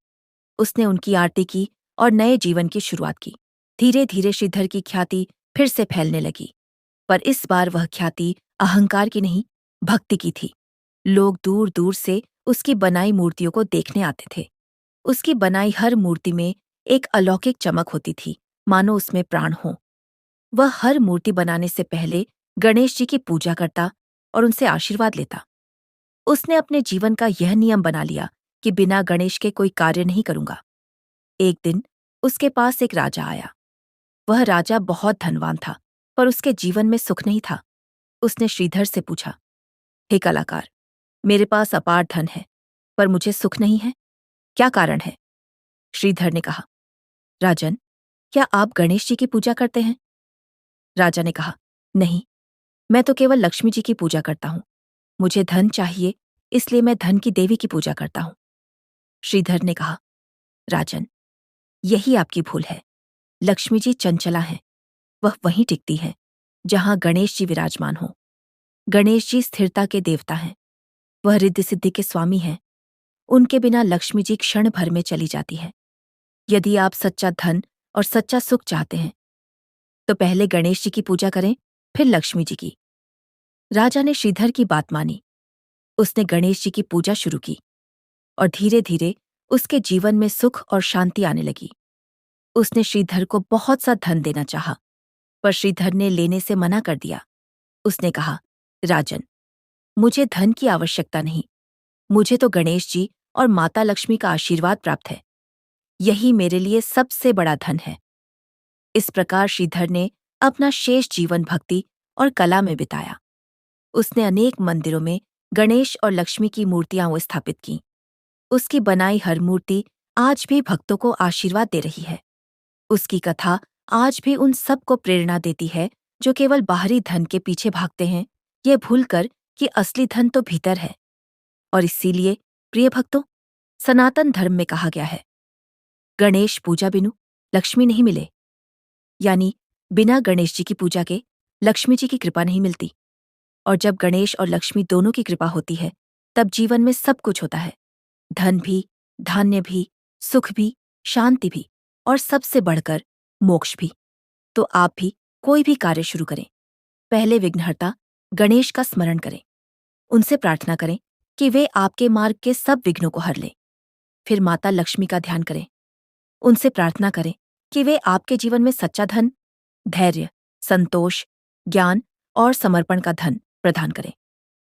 उसने उनकी आरती की और नए जीवन की शुरुआत की। धीरे धीरे श्रीधर की ख्याति फिर से फैलने लगी, पर इस बार वह ख्याति अहंकार की नहीं, भक्ति की थी। लोग दूर दूर से उसकी बनाई मूर्तियों को देखने आते थे। उसकी बनाई हर मूर्ति में एक अलौकिक चमक होती थी, मानो उसमें प्राण हो। वह हर मूर्ति बनाने से पहले गणेश जी की पूजा करता और उनसे आशीर्वाद लेता। उसने अपने जीवन का यह नियम बना लिया कि बिना गणेश के कोई कार्य नहीं करूंगा। एक दिन उसके पास एक राजा आया। वह राजा बहुत धनवान था, पर उसके जीवन में सुख नहीं था। उसने श्रीधर से पूछा, हे कलाकार, मेरे पास अपार धन है, पर मुझे सुख नहीं है। क्या कारण है? श्रीधर ने कहा, राजन, क्या आप गणेश जी की पूजा करते हैं? राजा ने कहा, नहीं, मैं तो केवल लक्ष्मी जी की पूजा करता हूं। मुझे धन चाहिए, इसलिए मैं धन की देवी की पूजा करता हूं। श्रीधर ने कहा, राजन, यही आपकी भूल है। लक्ष्मी जी चंचला हैं। वह वहीं टिकती हैं जहां गणेश जी विराजमान हो। गणेश जी स्थिरता के देवता हैं। वह रिद्धि सिद्धि के स्वामी हैं। उनके बिना लक्ष्मी जी क्षण भर में चली जाती है। यदि आप सच्चा धन और सच्चा सुख चाहते हैं तो पहले गणेश जी की पूजा करें, फिर लक्ष्मी जी की। राजा ने श्रीधर की बात मानी। उसने गणेश जी की पूजा शुरू की और धीरे धीरे उसके जीवन में सुख और शांति आने लगी। उसने श्रीधर को बहुत सा धन देना चाहा, पर श्रीधर ने लेने से मना कर दिया। उसने कहा, राजन, मुझे धन की आवश्यकता नहीं। मुझे तो गणेश जी और माता लक्ष्मी का आशीर्वाद प्राप्त है। यही मेरे लिए सबसे बड़ा धन है। इस प्रकार श्रीधर ने अपना शेष जीवन भक्ति और कला में बिताया। उसने अनेक मंदिरों में गणेश और लक्ष्मी की मूर्तियां स्थापित की। उसकी बनाई हर मूर्ति आज भी भक्तों को आशीर्वाद दे रही है। उसकी कथा आज भी उन सबको प्रेरणा देती है जो केवल बाहरी धन के पीछे भागते हैं, ये भूलकर कि असली धन तो भीतर है। और इसीलिए प्रिय भक्तों, सनातन धर्म में कहा गया है, गणेश पूजा बिनु लक्ष्मी नहीं मिले। यानी बिना गणेश जी की पूजा के लक्ष्मी जी की कृपा नहीं मिलती। और जब गणेश और लक्ष्मी दोनों की कृपा होती है, तब जीवन में सब कुछ होता है। धन भी, धान्य भी, सुख भी, शांति भी, और सबसे बढ़कर मोक्ष भी। तो आप भी कोई भी कार्य शुरू करें, पहले विघ्नहर्ता गणेश का स्मरण करें। उनसे प्रार्थना करें कि वे आपके मार्ग के सब विघ्नों को हर लें। फिर माता लक्ष्मी का ध्यान करें। उनसे प्रार्थना करें कि वे आपके जीवन में सच्चा धन, धैर्य, संतोष, ज्ञान और समर्पण का धन प्रदान करें।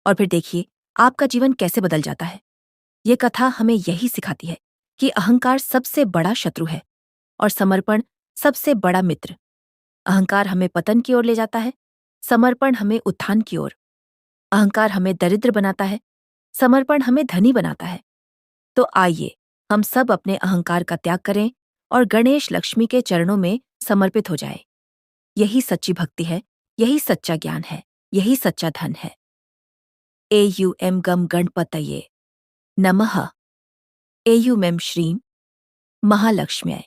और फिर देखिए आपका जीवन कैसे बदल जाता है। ये कथा हमें यही सिखाती है कि अहंकार सबसे बड़ा शत्रु है और समर्पण सबसे बड़ा मित्र। अहंकार हमें पतन की ओर ले जाता है, समर्पण हमें उत्थान की ओर। अहंकार हमें दरिद्र बनाता है, समर्पण हमें धनी बनाता है। तो आइए हम सब अपने अहंकार का त्याग करें और गणेश लक्ष्मी के चरणों में समर्पित हो जाए। यही सच्ची भक्ति है, यही सच्चा ज्ञान है, यही सच्चा धन है। एयुएम गम गणपतये नमः। एयुमेम श्रीम महालक्ष्म्यै